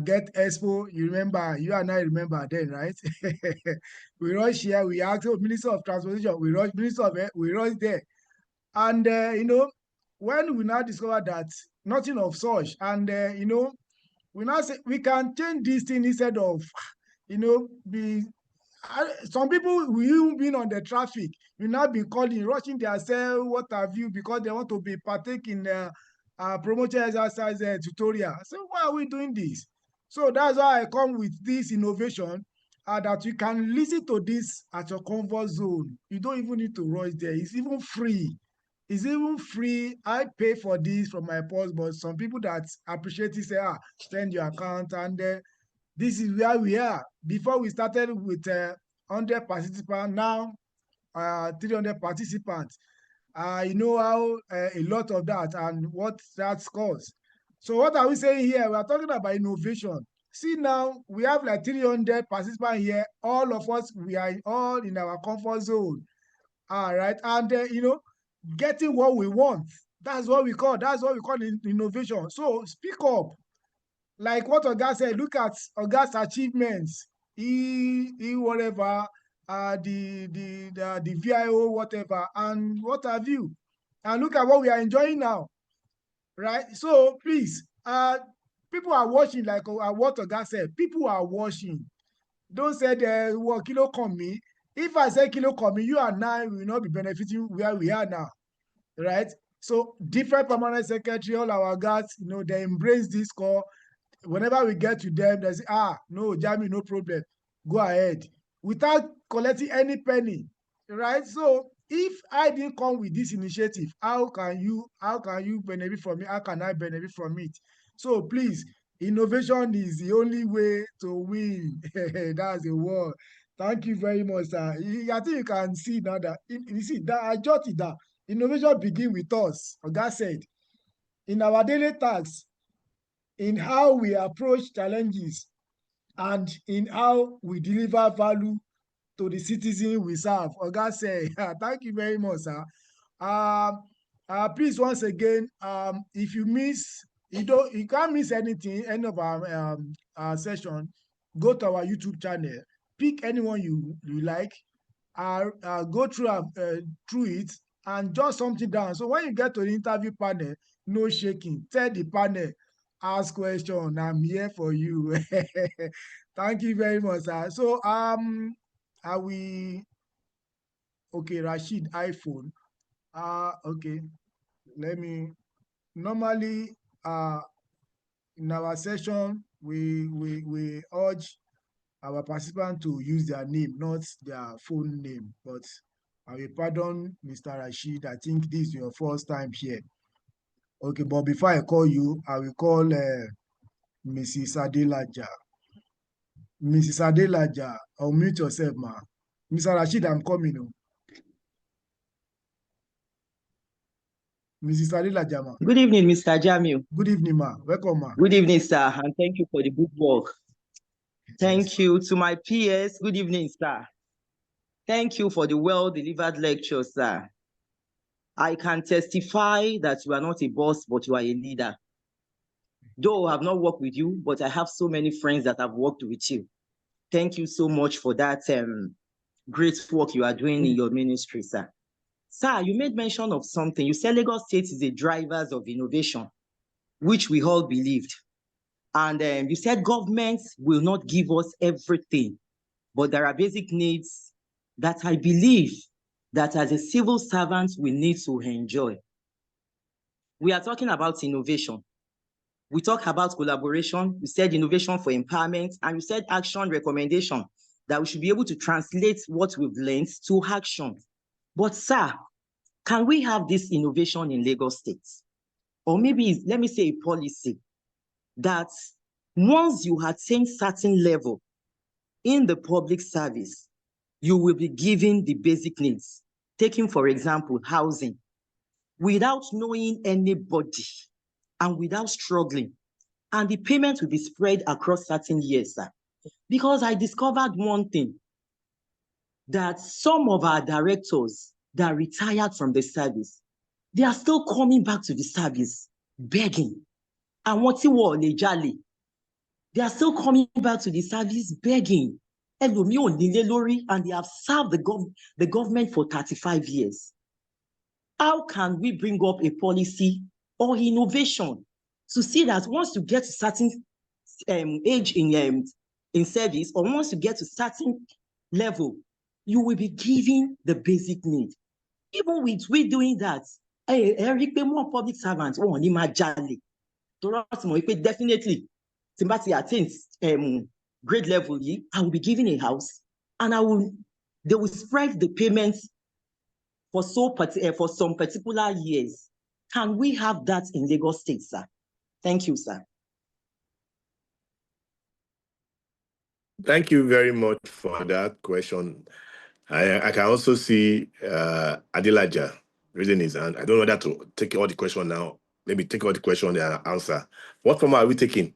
get expo. You remember, you and I remember then, right? We rush here, we ask Minister of Transportation, we rush Minister of we rush there. And, when we now discover that nothing of such, and, we now say we can change this thing instead of, be some people will even been on the traffic, will now be calling, rushing themselves, what have you, because they want to be partake in promotion exercise tutorial. So why are we doing this? So that's why I come with this innovation, that you can listen to this at your comfort zone. You don't even need to rush there. It's even free. It's even free. I pay for this from my purse, but some people that appreciate it say, send your account, and this is where we are. Before we started with 100 participants, now 300 participants. You know how a lot of that and what that scores. So what are we saying here? We are talking about innovation. See now, we have like 300 participants here. All of us, we are all in our comfort zone. All right. And, getting what we want. That's what we call innovation. So speak up. Like what Oga said, look at Oga's achievements. He whatever, the VIO whatever, and what have you. And look at what we are enjoying now, right? So please, people are watching, like what Oga said. People are watching. Don't say what kilo come me. If I say kilo come me, you and I will not be benefiting where we are now, right? So different permanent secretary, all our guys, they embrace this call. Whenever we get to them, they say, no, Jami, no problem. Go ahead. Without collecting any penny, right? So if I didn't come with this initiative, how can you benefit from it? How can I benefit from it? So please, innovation is the only way to win. That's the word. Thank you very much, sir. I think you can see now that, you see, that I jotted that innovation begin with us. Oga said, in our daily tasks, in how we approach challenges, and in how we deliver value to the citizen we serve. Oga say, thank you very much, sir. Please, once again, if you miss, you can't miss anything, any of our session, go to our YouTube channel, pick anyone you like, go through it and jot something down. So when you get to the interview panel, no shaking. Tell the panel, ask question. I'm here for you. Thank you very much, sir. So are we okay? Rashid iPhone. Okay. Let me normally in our session we urge our participants to use their name, not their phone name. But I will pardon Mr. Rashid. I think this is your first time here. Okay, but before I call you, I will call Mrs. Adelaja. Mrs. Adelaja, unmute yourself, ma. Mr. Rashid, I'm coming. Mrs. Adelaja, ma. Good evening, Mr. Jamiu. Good evening, ma. Welcome, ma. Good evening, sir, and thank you for the good work. Thank Yes, you to my peers. Good evening, sir. Thank you for the well-delivered lecture, sir. I can testify that you are not a boss, but you are a leader. Though I have not worked with you, but I have so many friends that have worked with you. Thank you so much for that great work you are doing in your ministry, sir. Sir, you made mention of something. You said Lagos State is the drivers of innovation, which we all believed. And you said governments will not give us everything, but there are basic needs that I believe that as a civil servant we need to enjoy. We are talking about innovation. We talk about collaboration. You said innovation for empowerment, and you said action recommendation, that we should be able to translate what we've learned to action. But sir, can we have this innovation in Lagos State? Or maybe, let me say, a policy that once you attain certain level in the public service, you will be given the basic needs. Taking, for example, housing, without knowing anybody and without struggling. And the payment will be spread across certain years, sir. Because I discovered one thing. that some of our directors that retired from the service, they are still coming back to the service, begging. And what they are still coming back to the service, begging. And they have served the government for 35 years. How can we bring up a policy or innovation to see that once you get to certain age in service, or once you get to certain level, you will be given the basic need? Even with we doing that, more public servants won't ní máa jalè. Definitely, tí n bá ti attain grade level yìí, I will be given a house, and they will spread the payments for some particular years. Can we have that in Lagos State, sir? Thank you, sir. Thank you very much for that question. I can also see Adilaja raising his hand. I don't know that to take all the question now. Maybe take all the question and answer. What format are we taking?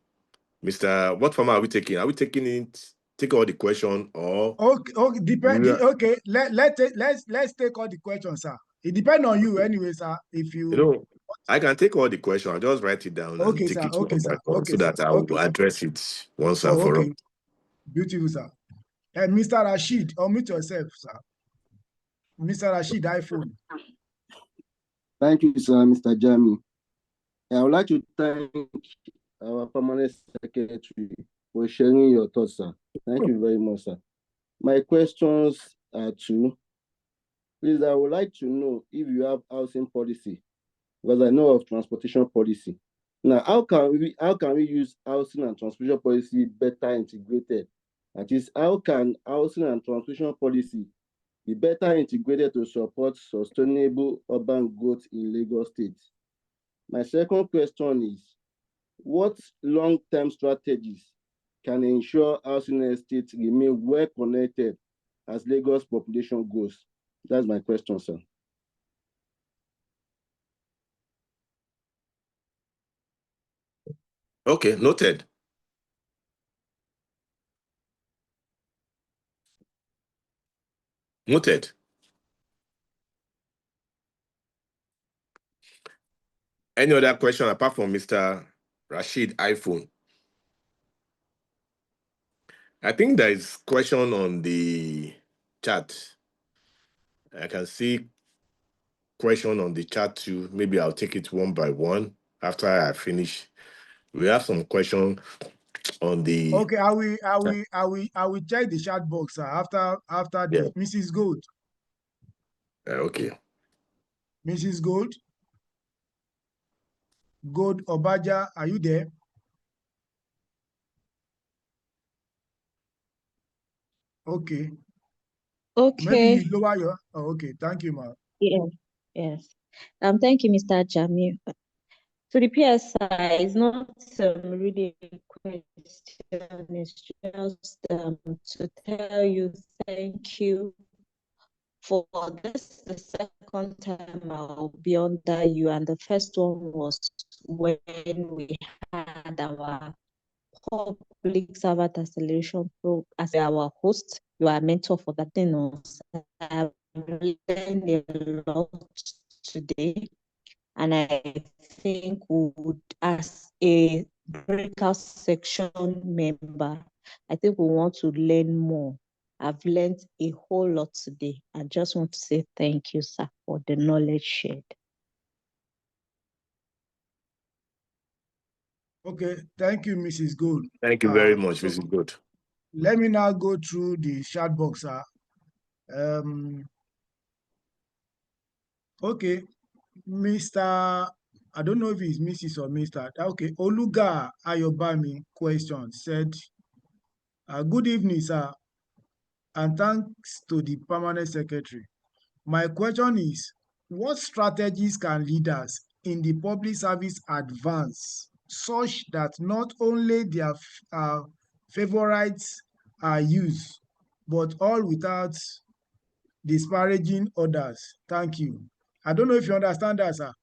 Mr. What format are we taking? Are we taking it, take all the question, or okay, okay, let's take all the questions, sir. It depends on you anyway, sir. If you I can take all the questions. I'll just write it down and take it one by one so that I will address it once and for all. Beautiful, sir. Mr. Rashid, unmute yourself, sir. Mr. Rashid, iPhone. Thank you, sir, Mr. Jami. I would like to thank our permanent secretary for sharing your thoughts, sir. Thank you very much, sir. My questions are two. Please, I would like to know if you have housing policy, because I know of transportation policy. Now, how can we use housing and transportation policy better integrated? That is, how can housing and transportation policy be better integrated to support sustainable urban growth in Lagos State? My second question is, what long-term strategies can ensure housing estates remain well connected as Lagos population grows? That's my question, sir. Okay, noted. Noted. Any other question apart from Mr. Rashid iPhone? I think there is question on the chat. I can see question on the chat too. Maybe I'll take it one by one after I finish. We have some question on the. Okay, I will check the chat box, sir, after the Mrs. Gold. Okay. Mrs. Gold. Gold Obaja, are you there? Okay. Okay. Maybe you lower your. Oh, okay. Thank you, ma'am. Yeah. Yes. Thank you, Mr. Jamil. To the PSI, it's not really a question. It's just to tell you thank you for this. The second time I'll be under you, and the first one was when we had our public servant acceleration program as our host. You are a mentor for that thing. I've learned a lot today, and I think we would, as a breakout section member, I think we want to learn more. I've learned a whole lot today. I just want to say thank you, sir, for the knowledge shared. Okay, thank you, Mrs. Gold. Thank you very much, Mrs. Gold. Let me now go through the chat box, sir. Okay, Mr. I don't know if it's Mrs. or Mr. Okay, Oluga Ayobami question said, good evening, sir, and thanks to the permanent secretary. My question is, what strategies can leaders in the public service advance such that not only their favorites are used, but all without disparaging others? Thank you. I don't know if you understand that, sir.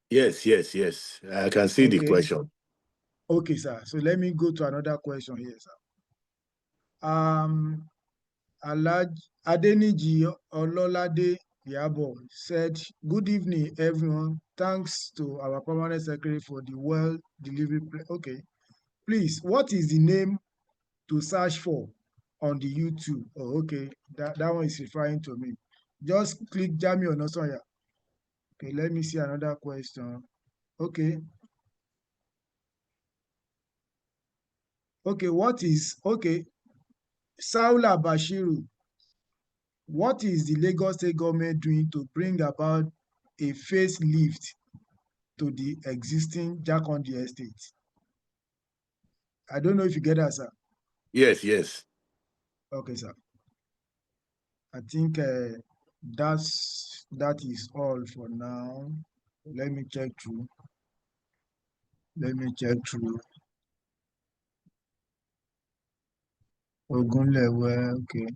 Yes. I can see the question. Okay, sir. So let me go to another question here, sir. Adeniji Ololade Yabo said, "Good evening, everyone. Thanks to our permanent secretary for the well delivery." Okay, please, what is the name to search for on the YouTube? Oh, okay, that one is referring to me. Just click Jami Onosoya. Okay, let me see another question. Okay. Okay, Saula Bashiru, what is the Lagos State government doing to bring about a facelift to the existing Jakondi estate? I don't know if you get that, sir. Yes, yes. Okay, sir. I think that is all for now. Let me check through. Ogunlewe, okay.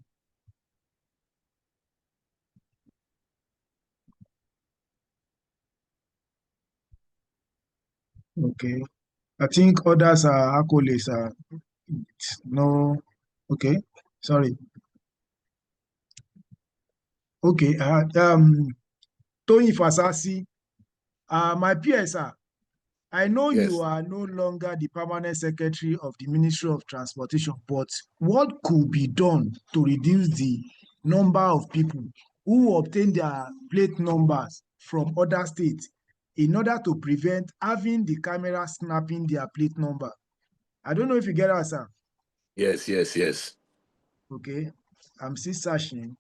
Okay. I think others are accolades. No. Okay. Sorry. Okay. Toyin Fasasi, my peer, sir, I know you Yes. are no longer the permanent secretary of the Ministry of Transportation, but what could be done to reduce the number of people who obtain their plate numbers from other states in order to prevent having the camera snapping their plate number? I don't know if you get that, sir. Yes, yes, yes. Okay, I'm still searching.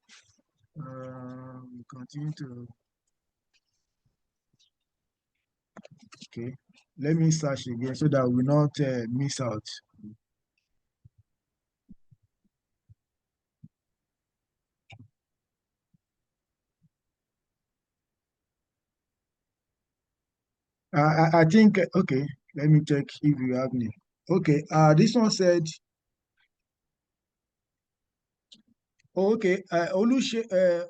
Continue to. Okay, let me search again so that we not miss out. I think, okay, let me check if you have me. Okay, this one said, okay,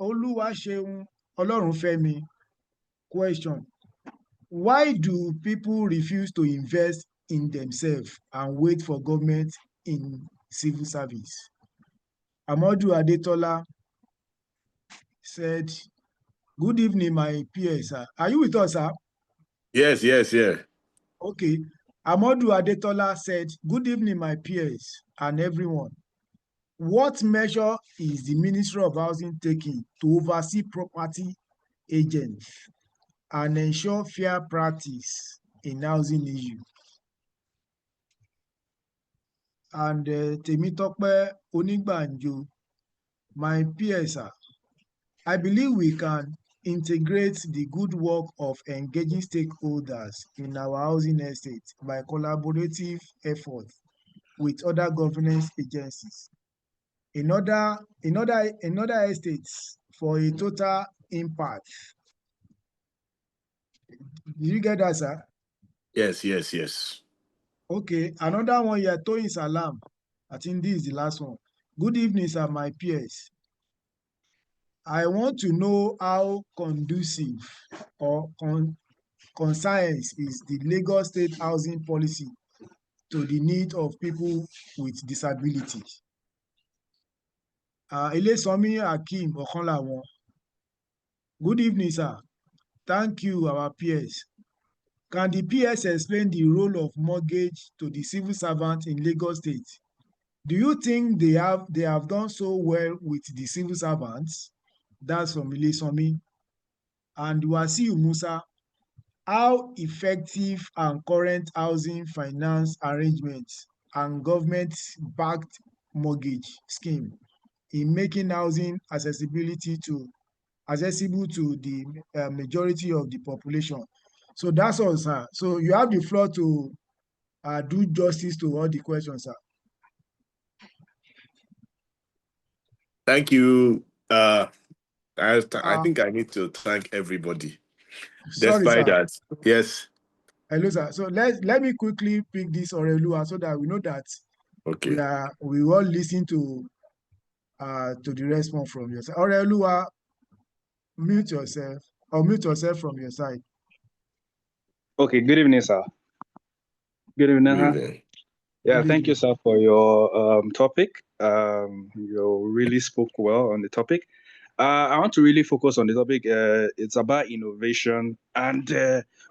Oluwaseun Olorunfemi, question. Why do people refuse to invest in themselves and wait for government in civil service? Amadu Adetola said, good evening, my peers, sir. Are you with us, sir? Yes, yes, yeah. Okay. Amadu Adetola said, good evening, my peers and everyone. What measure is the Ministry of Housing taking to oversee property agents and ensure fair practice in housing issue? And Temitope Onigbanjo, my peers, sir, I believe we can integrate the good work of engaging stakeholders in our housing estate by collaborative efforts with other governance agencies in other estates for a total impact. Did you get that, sir? Yes, yes, yes. Okay, another one here, Toyin Salam. I think this is the last one. Good evening, sir, my peers. I want to know how conducive or conscience is the Lagos State housing policy to the need of people with disabilities. Elesanmi Akeem Okanlawon. Good evening, sir. Thank you, our peers. Can the PS explain the role of mortgage to the civil servant in Lagos State? Do you think they have done so well with the civil servants? That's from Ilesanmi. And Wasiu Musa, how effective and current housing finance arrangements and government-backed mortgage scheme in making housing accessible to the majority of the population? So that's all, sir. So you have the floor to do justice to all the questions, sir. Thank you. I think I need to thank everybody. Sorry, Despite sir. that, yes. Hello, sir. So let me quickly pick this Orelua so that we know that Okay. we all listen to the response from your side. Orelua, mute yourself or mute yourself from your side. Okay, good evening, sir. Good evening. Good evening. Yeah, Good thank you, evening. sir, for your topic. You really spoke well on the topic. I want to really focus on the topic. It's about innovation and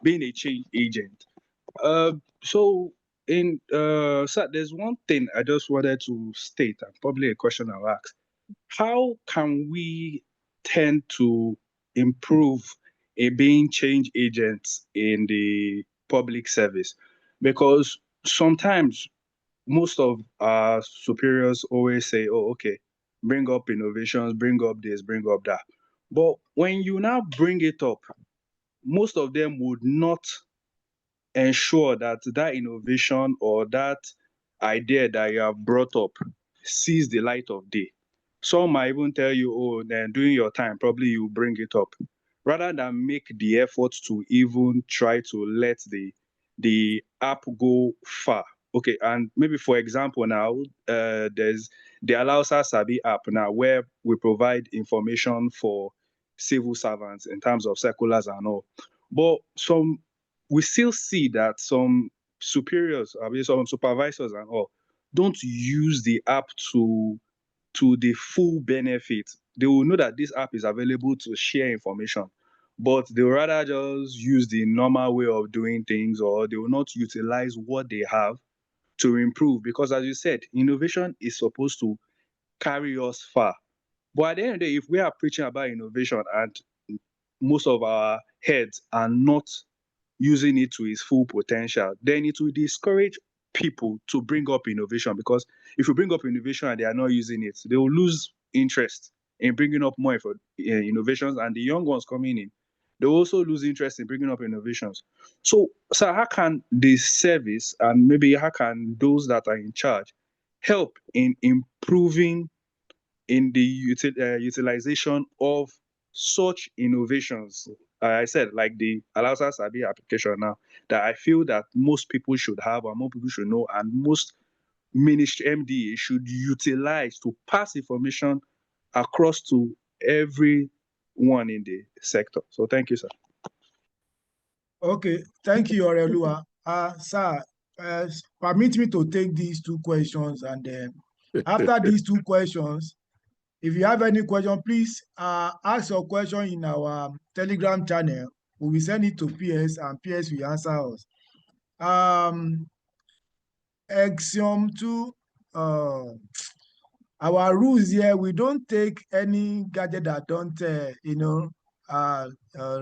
being a change agent. Uh, so, sir, there's one thing I just wanted to state, and probably a question I'll ask. How can we tend to improve a being change agents in the public service? Because sometimes most of our superiors always say, oh, okay, bring up innovations, bring up this, bring up that. But when you now bring it up, most of them would not ensure that that innovation or that idea that you have brought up sees the light of day. Some might even tell you, oh, then during your time, probably you bring it up, rather than make the effort to even try to let the app go far. Okay, and maybe for example now, there's the Alausa Sabi app now where we provide information for civil servants in terms of circulars and all. But we still see that some superiors, I mean, some supervisors and all, don't use the app to the full benefit. They will know that this app is available to share information, but they will rather just use the normal way of doing things, or they will not utilize what they have to improve. Because as you said, innovation is supposed to carry us far. But at the end of the day, if we are preaching about innovation and most of our heads are not using it to its full potential, then it will discourage people to bring up innovation. Because if you bring up innovation and they are not using it, they will lose interest in bringing up more innovations, and the young ones coming in, they will also lose interest in bringing up innovations. So, sir, how can the service and maybe how can those that are in charge help in improving in the utilization of such innovations? I said, like the Alausa Sabi application now, that I feel that most people should have, and more people should know, and most ministry MDA should utilize to pass information across to everyone in the sector. So thank you, sir. Okay, thank you, Orelua. Sir, permit me to take these two questions, and then after these two questions, if you have any question, please ask your question in our Telegram channel. We will send it to PS, and PS will answer us. Axiom 2, our rules here, we don't take any gadget that don't,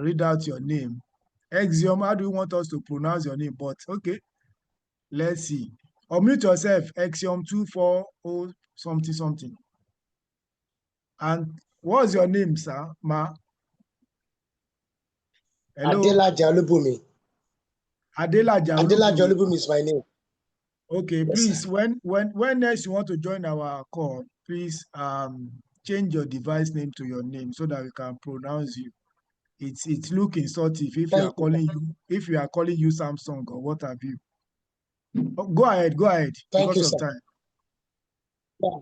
read out your name. Axiom, how do you want us to pronounce your name? But okay, let's see. Unmute yourself, Axiom 240 something something. And what's your name, sir? Ma? Hello? Adela Jalubumi. Adela Jalubumi. Jalubumi is my name. Okay, Yes, please, sir. when next you want to join our call, please change your device name to your name so that we can pronounce you. It's look insultive if you are calling you Samsung or what have you. Oh, go ahead Thank because you, of sir. time. Yeah.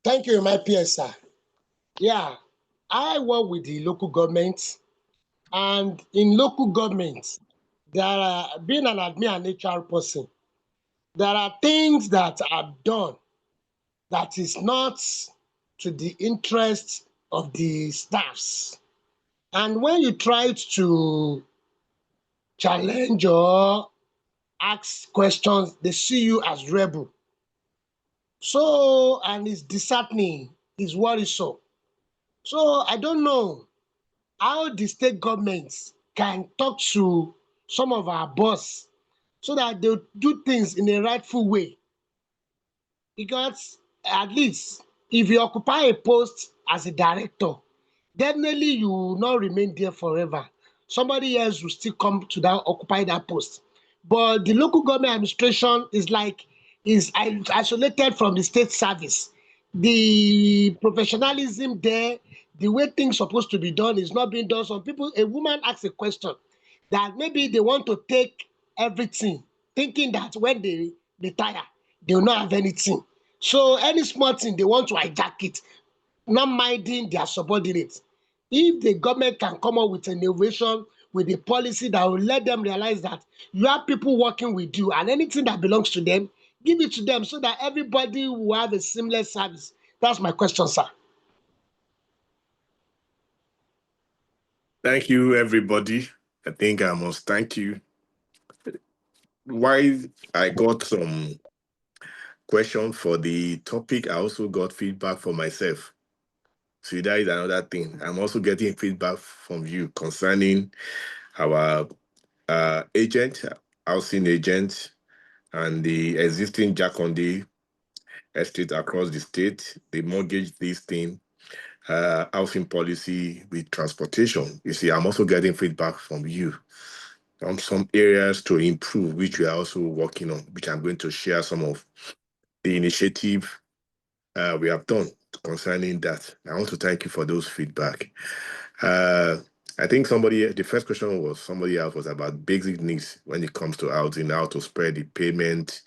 Thank you, my PS, sir. Yeah, I work with the local government, and in local government, being an admin and HR person, there are things that are done that is not to the interest of the staffs. And when you try to challenge or ask questions, they see you as rebel. So, and it's disheartening, it's worrisome. So I don't know how the state governments can talk to some of our boss so that they'll do things in a rightful way. Because at least if you occupy a post as a director, definitely you will not remain there forever. Somebody else will still come to that occupy that post. But the local government administration is isolated from the state service. The professionalism there, the way things supposed to be done is not being done. Some people, a woman asks a question that maybe they want to take everything, thinking that when they retire, they will not have anything. So any small thing, they want to hijack it, not minding their subordinates. If the government can come up with an innovation, with a policy that will let them realize that you have people working with you, and anything that belongs to them, give it to them so that everybody will have a seamless service. That's my question, sir. Thank you, everybody. I think I must thank you. While I got some question for the topic, I also got feedback for myself. So that is another thing. I'm also getting feedback from you concerning our agent, housing agent, and the existing Jakonde estate across the state, the mortgage listing, housing policy with transportation. You see, I'm also getting feedback from you on some areas to improve, which we are also working on, which I'm going to share some of the initiative we have done concerning that. I want to thank you for those feedback. I think the first question was somebody else was about basic needs when it comes to housing, how to spread the payment,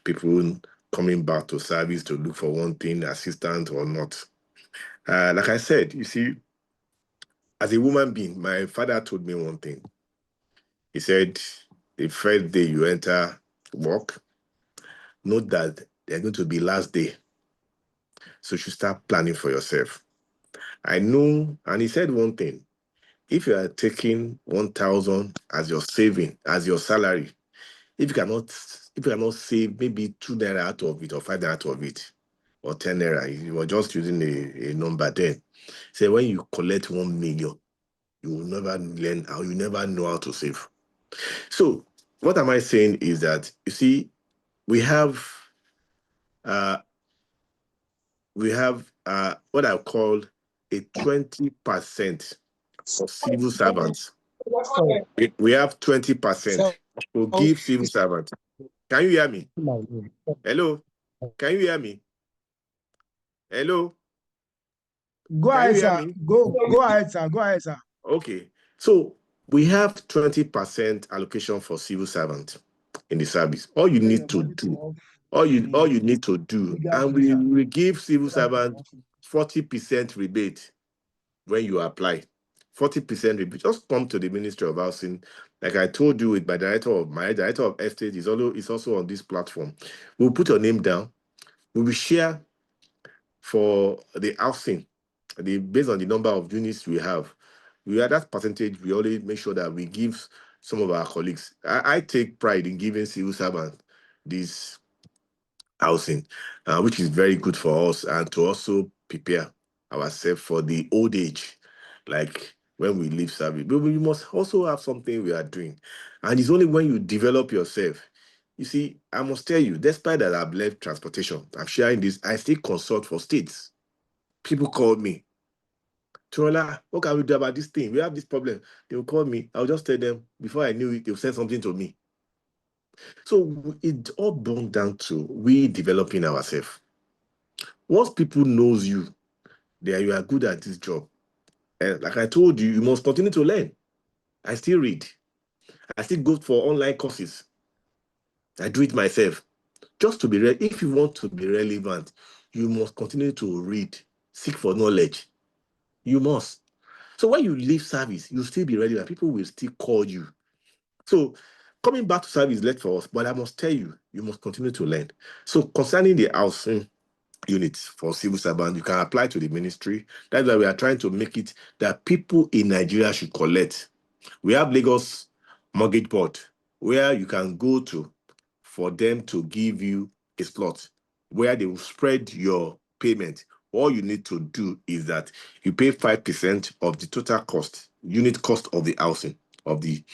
people coming back to service to look for one thing, assistance or not. Like I said, you see, as a woman being, my father told me one thing. He said, the first day you enter work, note that they're going to be last day. So you should start planning for yourself. I know, and he said one thing. If you are taking 1,000 as your saving, as your salary, if you cannot save maybe 2 naira out of it or 5 naira out of it, or 10 naira, you were just using a number then. Say when you collect 1 million, you will never learn how, you never know how to save. So what am I saying is that, you see, we have what I call a 20% of civil servants. We have 20% to give civil servants. Can you hear me? Hello? Can you hear me? Hello? Go Can ahead, you hear sir. me? Go ahead, sir. Go ahead, sir. Okay. So we have 20% allocation for civil servants in the service. All you need to do, and we give civil servants 40% rebate when you apply. 40% rebate. Just come to the Ministry of Housing. Like I told you, with my director of estate is also on this platform. We'll put your name down. We will share for the housing, based on the number of units we have. We at that percentage, we always make sure that we give some of our colleagues. I take pride in giving civil servants this housing, which is very good for us, and to also prepare ourselves for the old age, like when we leave service. But we must also have something we are doing. And it's only when you develop yourself. You see, I must tell you, despite that I've left transportation, I'm sharing this, I still consult for states. People call me, Trola, what can we do about this thing? We have this problem. They will call me. I'll just tell them, before I knew it, they'll send something to me. So it all boils down to we developing ourselves. Once people knows you, you are good at this job. And like I told you, you must continue to learn. I still read. I still go for online courses. I do it myself. Just to be if you want to be relevant, you must continue to read, seek for knowledge. You must. So when you leave service, you'll still be relevant. People will still call you. So coming back to service led for us, but I must tell you, you must continue to learn. So concerning the housing units for civil servants, you can apply to the ministry. That's why we are trying to make it that people in Nigeria should collect. We have Lagos Mortgage Board, where you can go to for them to give you a slot where they will spread your payment. All you need to do is that you pay 5% of the total cost, unit cost of the housing, of the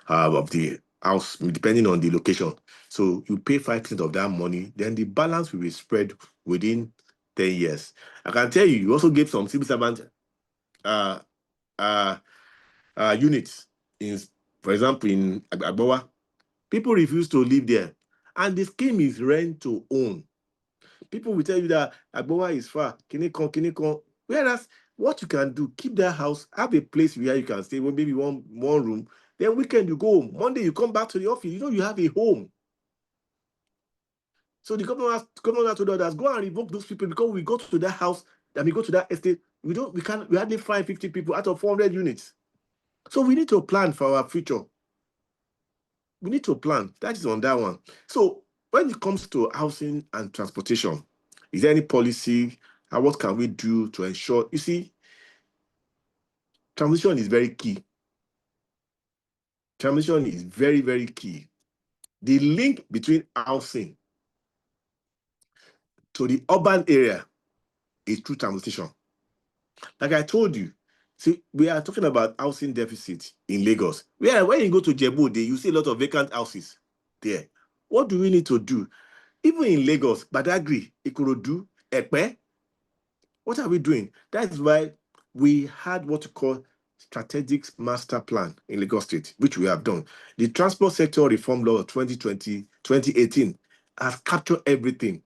house, depending on the location. So you pay 5% of that money, then the balance will be spread within 10 years. I can tell you, you also give some civil servant units in, for example, in Agbawa. People refuse to live there, and the scheme is rent to own. People will tell you that Agbawa is far, Kinikon. Whereas what you can do, keep that house, have a place where you can stay, well, maybe one room. Then weekend you go home. Monday you come back to the office. You know you have a home. So the governor told us, go and revoke those people, because we go to that house and we go to that estate. We hardly find 50 people out of 400 units. So we need to plan for our future. We need to plan. That is on that one. So when it comes to housing and transportation, is there any policy and what can we do to ensure? You see, transition is very key. Transition is very, very key. The link between housing to the urban area is through transportation. Like I told you, see, we are talking about housing deficit in Lagos. When you go to Jebu, you see a lot of vacant houses there. What do we need to do? Even in Lagos, Badagry, Ikorodu, Epe, what are we doing? That is why we had what we call strategic master plan in Lagos State, which we have done. The transport sector reform law of 2018 has captured everything.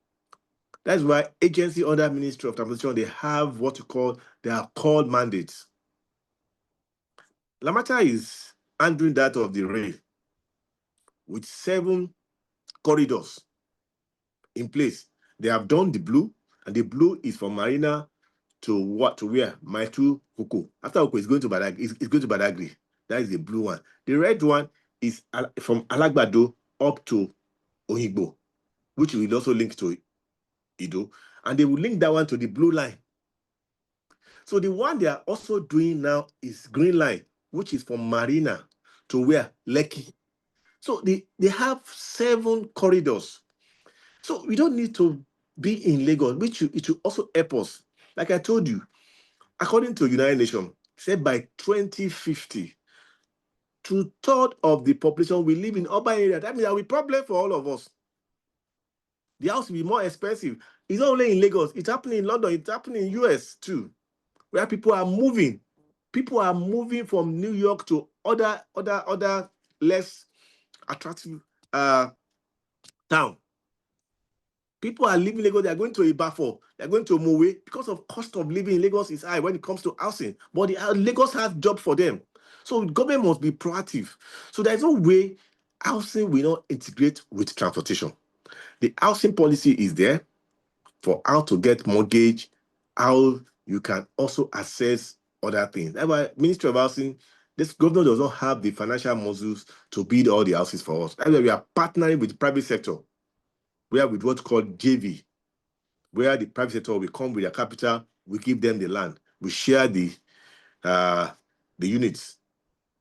That's why agency under Ministry of Transportation, they have what you call, they are called mandates. Lamata is handling that of the rail with 7 corridors in place. They have done the blue, and the blue is from Marina to what, to where? Maitu Huko. After Huko, it's going to Badagry. It's going to Badagry. That is the blue one. The red one is from Alagbado up to Ohigbo, which will also link to Ido. And they will link that one to the blue line. So the one they are also doing now is green line, which is from Marina to where? Lekki. So they have 7 corridors. So we don't need to be in Lagos, which it will also help us. Like I told you, according to United Nations, said by 2050, 2/3 of the population will live in urban area. That means there will be problem for all of us. The house will be more expensive. It's not only in Lagos, it's happening in London, it's happening in US too, where people are moving. People are moving from New York to other less attractive town. People are leaving Lagos, they are going to Ibafo, they are going to Mowe because of cost of living in Lagos is high when it comes to housing. But Lagos has job for them. So government must be proactive. So there's no way housing will not integrate with transportation. The housing policy is there for how to get mortgage, how you can also assess other things. That's why Ministry of Housing, this government does not have the financial muscles to build all the houses for us. That's why we are partnering with the private sector, where with what's called JV, where the private sector will come with their capital, we give them the land, we share the units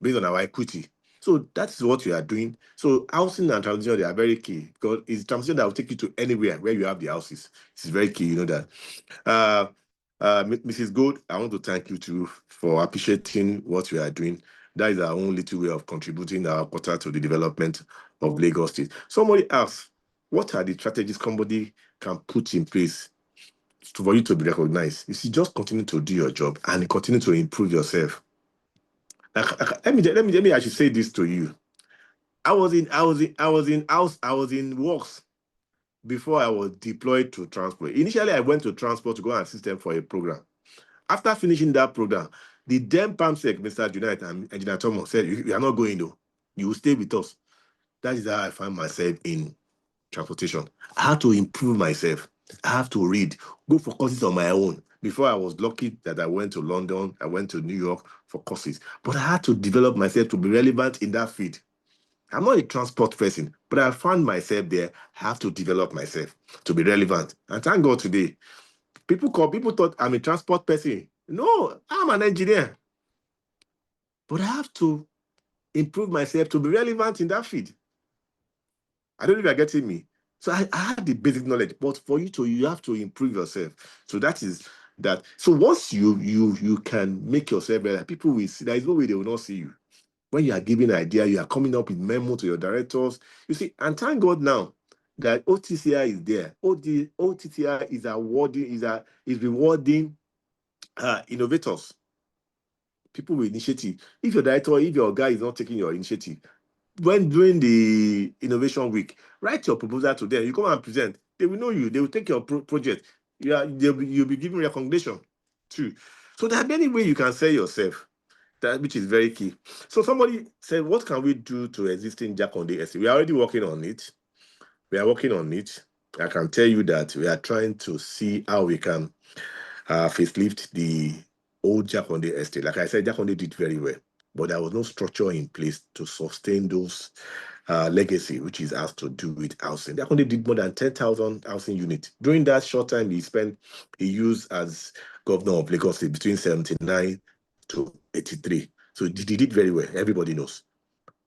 based on our equity. So that's what we are doing. So housing and transition, they are very key because it's transition that will take you to anywhere where you have the houses. It's very key, you know that. Mrs. Gold, I want to thank you too for appreciating what we are doing. That is our own little way of contributing our quota to the development of Lagos State. Somebody asked, what are the strategies somebody can put in place for you to be recognized? You see, just continue to do your job and continue to improve yourself. Let me I should say this to you. I was in works before I was deployed to transport. Initially, I went to transport to go and assist them for a program. After finishing that program, the then PAMSEC, Mr. Junait and Engineer Thomas said, you are not going though. You will stay with us. That is how I found myself in transportation. I had to improve myself. I have to read, go for courses on my own. Before I was lucky that I went to London, I went to New York for courses. But I had to develop myself to be relevant in that field. I'm not a transport person, but I found myself there. I have to develop myself to be relevant. And thank God today, people thought I'm a transport person. No, I'm an engineer. But I have to improve myself to be relevant in that field. I don't know if you're getting me. So I have the basic knowledge, but for you have to improve yourself. So that is that. So once you can make yourself better, people will see. There is no way they will not see you. When you are giving an idea, you are coming up with memo to your directors. You see, and thank God now that OTCI is there. OTCI is rewarding innovators, people with initiative. If your guy is not taking your initiative, when during the innovation week, write your proposal to them. You come and present. They will know you. They will take your project. You'll be given recognition too. So there are many ways you can sell yourself. That which is very key. So somebody said, what can we do to existing Jakonde estate? We are already working on it. We are working on it. I can tell you that we are trying to see how we can facelift the old Jakonde estate. Like I said, Jakonde did very well. but there was no structure in place to sustain those legacy, which is has to do with housing. They only did more than 10,000 housing units. During that short time he used as governor of Lagos State between 79 to 83. So he did very well. Everybody knows.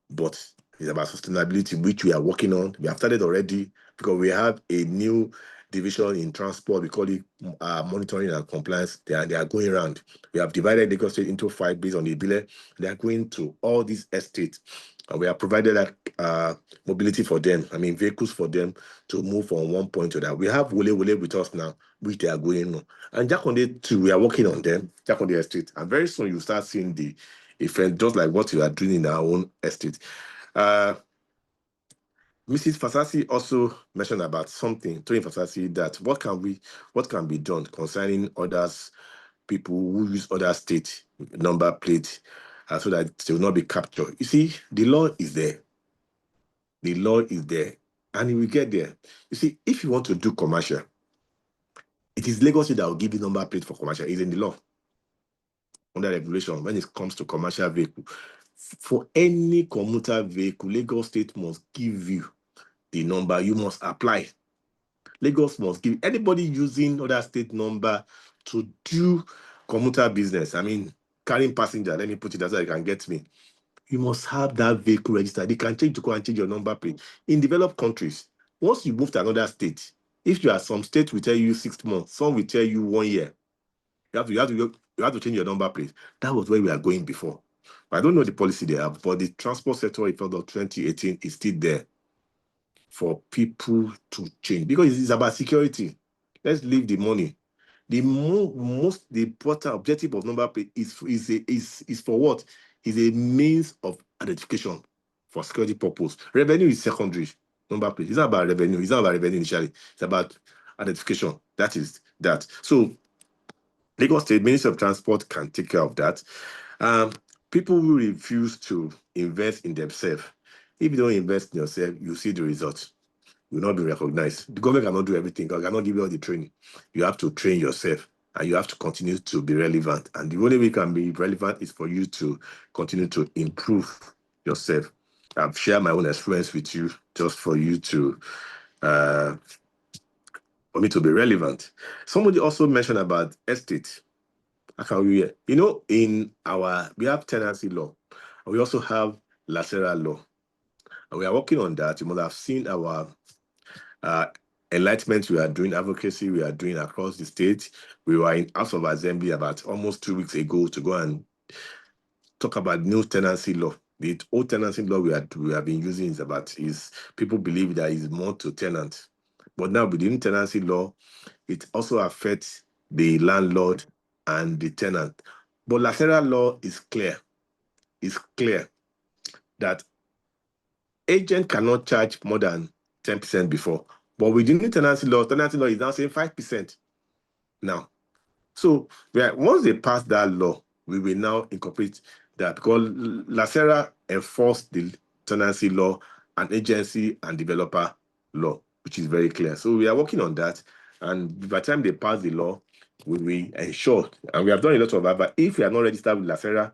But it's about sustainability, which we are working on. We have started already because we have a new division in transport. We call it monitoring and compliance. They are going around. We have divided Lagos State into 5 based on the bill. They are going to all these estates. And we have provided that mobility for them. I mean, vehicles for them to move from one point to that. We have Wole with us now, which they are going on. And Jakonde too, we are working on them, Jakonde Estate. And very soon you start seeing the effect, just like what you are doing in our own estate. Mrs. Fasasi also mentioned about something, Tony Fasasi, that what can be done concerning others, people who use other state number plate so that they will not be captured. You see, the law is there. The law is there, and it will get there. You see, if you want to do commercial, it is Lagos State that will give you number plate for commercial. It's in the law, under regulation, when it comes to commercial vehicle. For any commuter vehicle, Lagos State must give you the number. You must apply. Lagos must give anybody using other state number to do commuter business. I mean, carrying passenger, let me put it that way, you can get me. You must have that vehicle registered. You can change to go and change your number plate. In developed countries, once you move to another state, if you are some state will tell you 6 months, some will tell you 1 year. You have to change your number plate. That was where we are going before. I don't know the policy they have, but the transport sector in front of 2018 is still there for people to change because it's about security. Let's leave the money. The most important objective of number plate is for what? Is a means of identification for security purpose. Revenue is secondary. Number plate. It's not about revenue. It's not about revenue initially. It's about identification. That is that. So Lagos State Ministry of Transport can take care of that. People who refuse to invest in themselves, if you don't invest in yourself, you see the results. You will not be recognized. The government cannot do everything. God cannot give you all the training. You have to train yourself, and you have to continue to be relevant. And the only way you can be relevant is for you to continue to improve yourself. I've shared my own experience with you just for you to, for me to be relevant. Somebody also mentioned about estate. How can we, we have tenancy law. And we also have Lacera law. And we are working on that. You must have seen our enlightenment we are doing, advocacy we are doing across the state. We were in House of Assembly about almost 2 weeks ago to go and talk about new tenancy law. The old tenancy law we have been using is people believe that is more to tenant. But now with the new tenancy law, it also affects the landlord and the tenant. But Lacera law is clear. It's clear that agent cannot charge more than 10% before. But with the new tenancy law is now saying 5% now. So once they pass that law, we will now incorporate that because Lacera enforced the tenancy law and agency and developer law, which is very clear. So we are working on that. And by the time they pass the law, we will ensure, and we have done a lot of that, but if you are not registered with Lacera,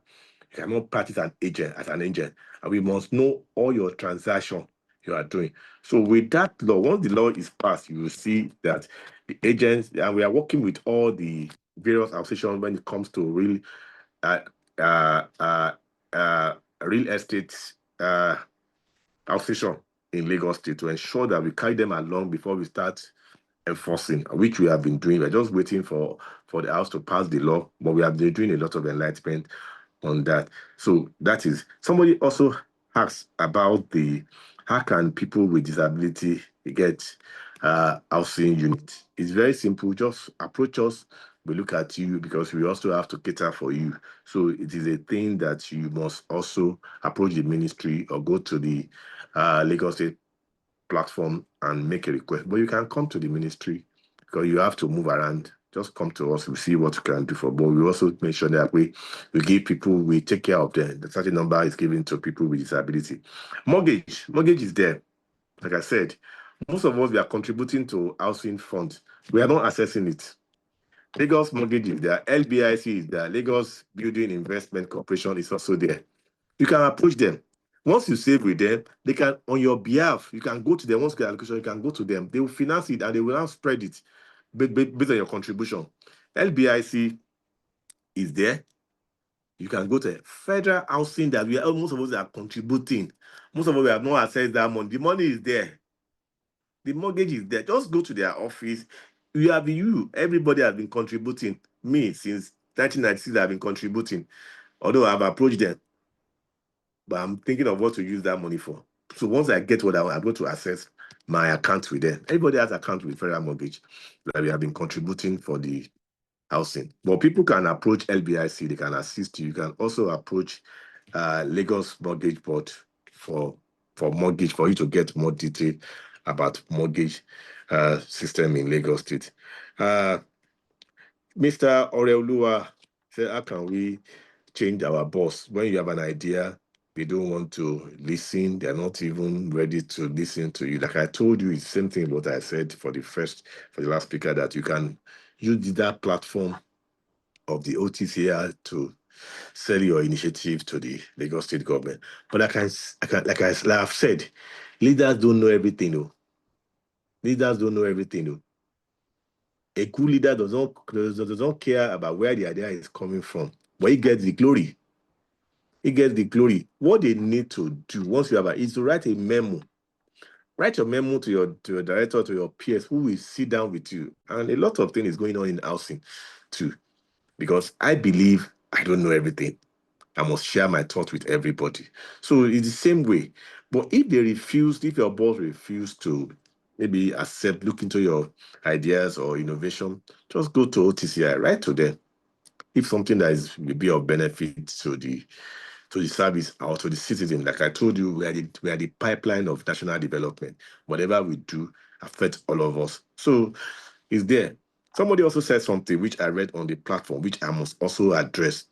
you cannot practice as an agent. And we must know all your transactions you are doing. So with that law, once the law is passed, you will see that the agents, and we are working with all the various associations when it comes to real estate association in Lagos State to ensure that we carry them along before we start enforcing, which we have been doing. We're just waiting for the House to pass the law, but we have been doing a lot of enlightenment on that. So that is, somebody also asked about how can people with disability get housing unit. It's very simple. Just approach us. We look at you because we also have to cater for you. So it is a thing that you must also approach the ministry or go to the Lagos State platform and make a request. But you can come to the ministry because you have to move around. Just come to us. We'll see what we can do for. But we also make sure that we give people, we take care of them. The certain number is given to people with disability. Mortgage is there. Like I said, most of us, we are contributing to housing fund. We are not assessing it. Lagos Mortgage is there. LBIC is there. Lagos Building Investment Corporation is also there. You can approach them. Once you save with them, they can, on your behalf, you can go to them. Once you get allocation, you can go to them. They will finance it and they will now spread it based on your contribution. LBIC is there. You can go to federal housing that we are, most of us are contributing. Most of us have not accessed that money. The money is there. The mortgage is there. Just go to their office. Everybody has been contributing. Me, since 1996, I've been contributing. Although I've approached them, but I'm thinking of what to use that money for. So once I get what I want, I'm going to access my account with them. Everybody has account with Federal Mortgage that we have been contributing for the housing. But people can approach LBIC, they can assist you. You can also approach Lagos Mortgage Board for mortgage, for you to get more detail about mortgage system in Lagos State. Mr. Oreolua said, how can we change our boss? When you have an idea, they don't want to listen. They're not even ready to listen to you. Like I told you, it's the same thing what I said for the last speaker, that you can use that platform of the OTCR to sell your initiative to the Lagos State government. But like I've said, leaders don't know everything. Though. Leaders don't know everything. Though. A cool leader doesn't care about where the idea is coming from, but he gets the glory. He gets the glory. What they need to do once you have is to write a memo. Write your memo to your director, to your peers, who will sit down with you. And a lot of things is going on in housing too, because I believe I don't know everything. I must share my thoughts with everybody. So it's the same way. But if your boss refuse to maybe look into your ideas or innovation, just go to OTCI, write to them. If something that will be of benefit to the service or to the citizen, like I told you, we are the pipeline of national development. Whatever we do affects all of us. So it's there. Somebody also said something which I read on the platform, which I must also address,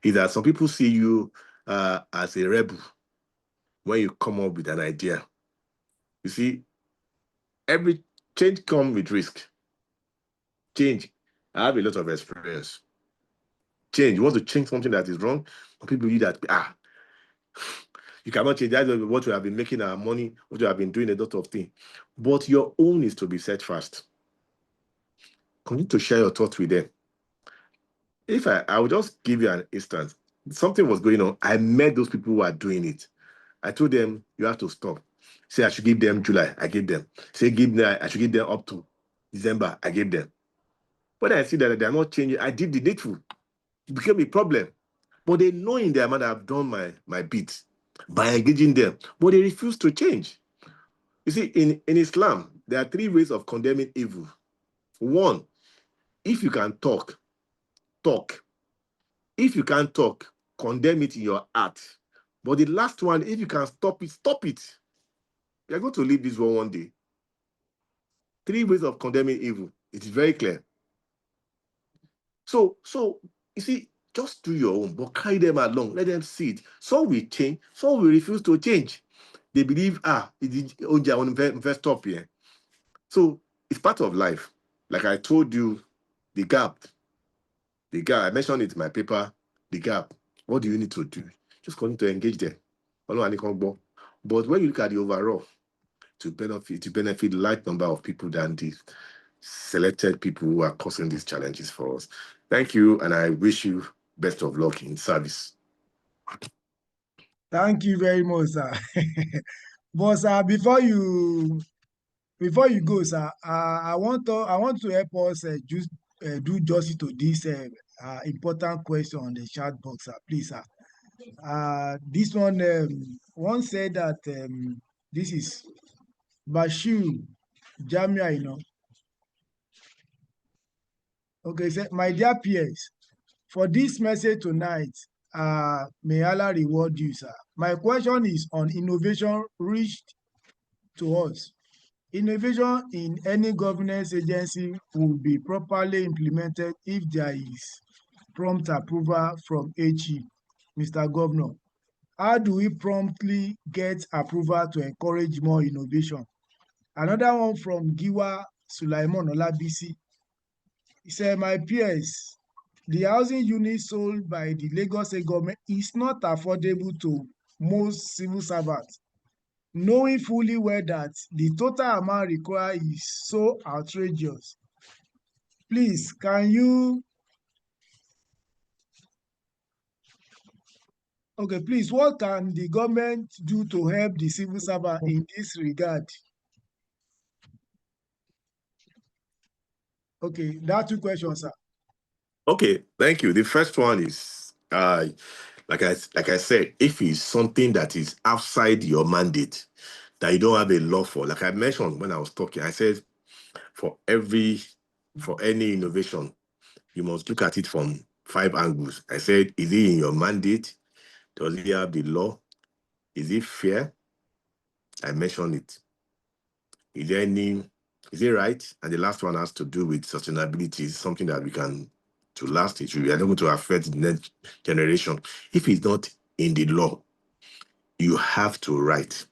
is that some people see you as a rebel when you come up with an idea. You see, every change comes with risk. Change. I have a lot of experience. Change. You want to change something that is wrong, but people use that, you cannot change. That's what you have been making our money, what you have been doing, a lot of things. But your own is to be set fast. Continue to share your thoughts with them. If I will just give you an instance. Something was going on. I met those people who are doing it. I told them, you have to stop. Say I should give them July, I gave them. Say I should give them up to December, I gave them. When I see that they are not changing, I did the needful. It became a problem. But they know in their mind I've done my bit by engaging them. But they refuse to change. You see, in Islam, there are 3 ways of condemning evil. 1, if you can talk. If you can't talk, condemn it in your heart. But the last one, if you can stop it, stop it. You're going to leave this world one day. 3 ways of condemning evil. It is very clear. So you see, just do your own, but carry them along. Let them see it. Some will change, some will refuse to change. They believe, I want to stop here. So it's part of life. Like I told you, the gap, I mentioned it in my paper, the gap. What do you need to do? Just continue to engage them. But when you look at the overall, to benefit large number of people than the selected people who are causing these challenges for us. Thank you, and I wish you best of luck in service. Thank you very much, sir. But sir, before you go, sir, I want to help us just do justice to this important question on the chat box, sir. Please, sir. This one said that this is Bashir Jamia, Okay, sir, my dear peers, for this message tonight, may Allah reward you, sir. My question is on innovation reached to us. Innovation in any governance agency will be properly implemented if there is prompt approval from HE, Mr. Governor. How do we promptly get approval to encourage more innovation? Another one from Giwa Sulaiman Olabisi. He said, my peers, the housing unit sold by the Lagos State government is not affordable to most civil servants, knowing fully well that the total amount required is so outrageous. Please, can you, okay, please, what can the government do to help the civil servant in this regard? Okay, that two questions, sir. Okay, thank you. The first one is like I said, if it's something that is outside your mandate that you don't have a law for, like I mentioned when I was talking, I said for any innovation, you must look at it from 5 angles. I said, is it in your mandate? Does it have the law? Is it fair? I mentioned it. Is there any, is it right? And the last one has to do with sustainability. It's something that we can to last. It we are not going to affect the next generation. If it's not in the law, you have to write.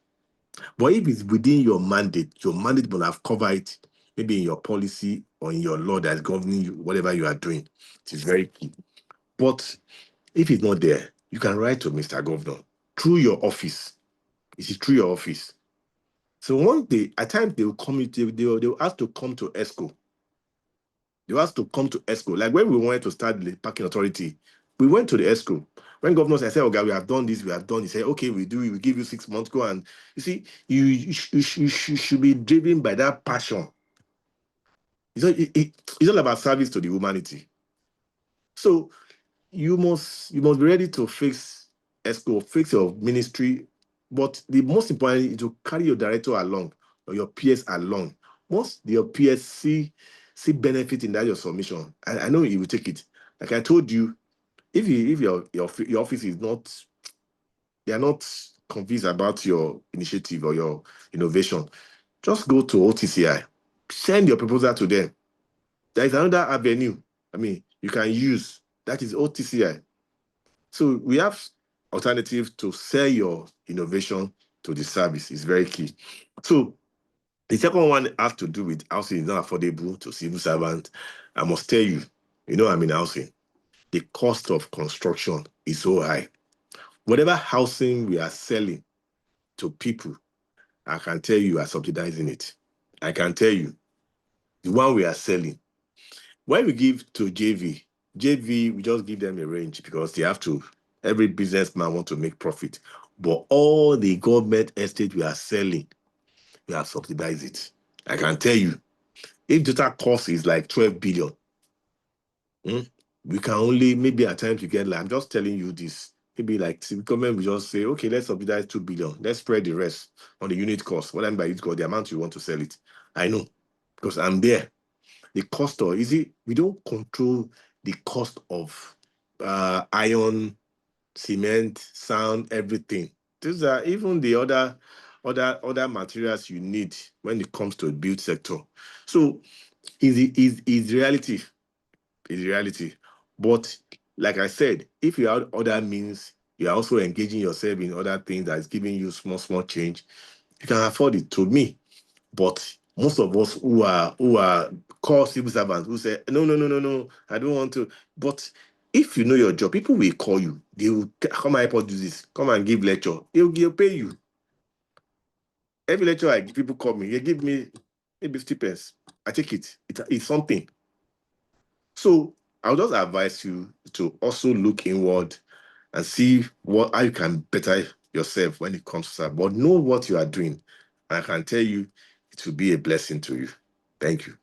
But if it's within your mandate will have covered it, maybe in your policy or in your law that's governing you, whatever you are doing. It is very key. But if it's not there, you can write to Mr. Governor through your office. It is through your office. So one day, at times they will come, they will ask to come to ESCO. They will ask to come to ESCO. Like when we wanted to start the parking authority, we went to the ESCO. When governors said, okay, we have done this, we have done this. He said, okay, we give you 6 months, go. And you see, you should be driven by that passion. It's all about service to the humanity. So you must be ready to fix ESCO, fix your ministry. But the most important is to carry your director along or your PS along. Once your PS see benefit in that your submission, I know you will take it. Like I told you, if your office is not, they are not convinced about your initiative or your innovation, just go to OTCI, send your proposal to them. There is another avenue, you can use, that is OTCI. So we have alternative to sell your innovation to the service. Is very key. So the second one has to do with housing is not affordable to civil servants. I must tell you, I'm in housing. The cost of construction is so high. Whatever housing we are selling to people, I can tell you are subsidizing it. I can tell you the one we are selling. When we give to JV, we just give them a range because they have to, every businessman want to make profit. But all the government estate we are selling, we have subsidized it. I can tell you, if total cost is like 12 billion, we can only, maybe at times you get like, I'm just telling you this, maybe like the government will just say, okay, let's subsidize 2 billion. Let's spread the rest on the unit cost. What I mean by unit cost, the amount you want to sell it. I know, because I'm there. The cost of, we don't control the cost of iron, cement, sand, everything. These are even the other materials you need when it comes to the build sector. So is reality. Is reality. But like I said, if you have other means, you're also engaging yourself in other things that is giving you small change, you can afford it. To me, but most of us who are core civil servants who say, no, I don't want to. But if you know your job, people will call you. They will come and help us do this. Come and give lecture. They'll pay you. Every lecture I give, people call me. They give me maybe 50 pence. I take it. It's something. So I'll just advise you to also look inward and see how you can better yourself when it comes to that. But know what you are doing. And I can tell you, it will be a blessing to you. Thank you.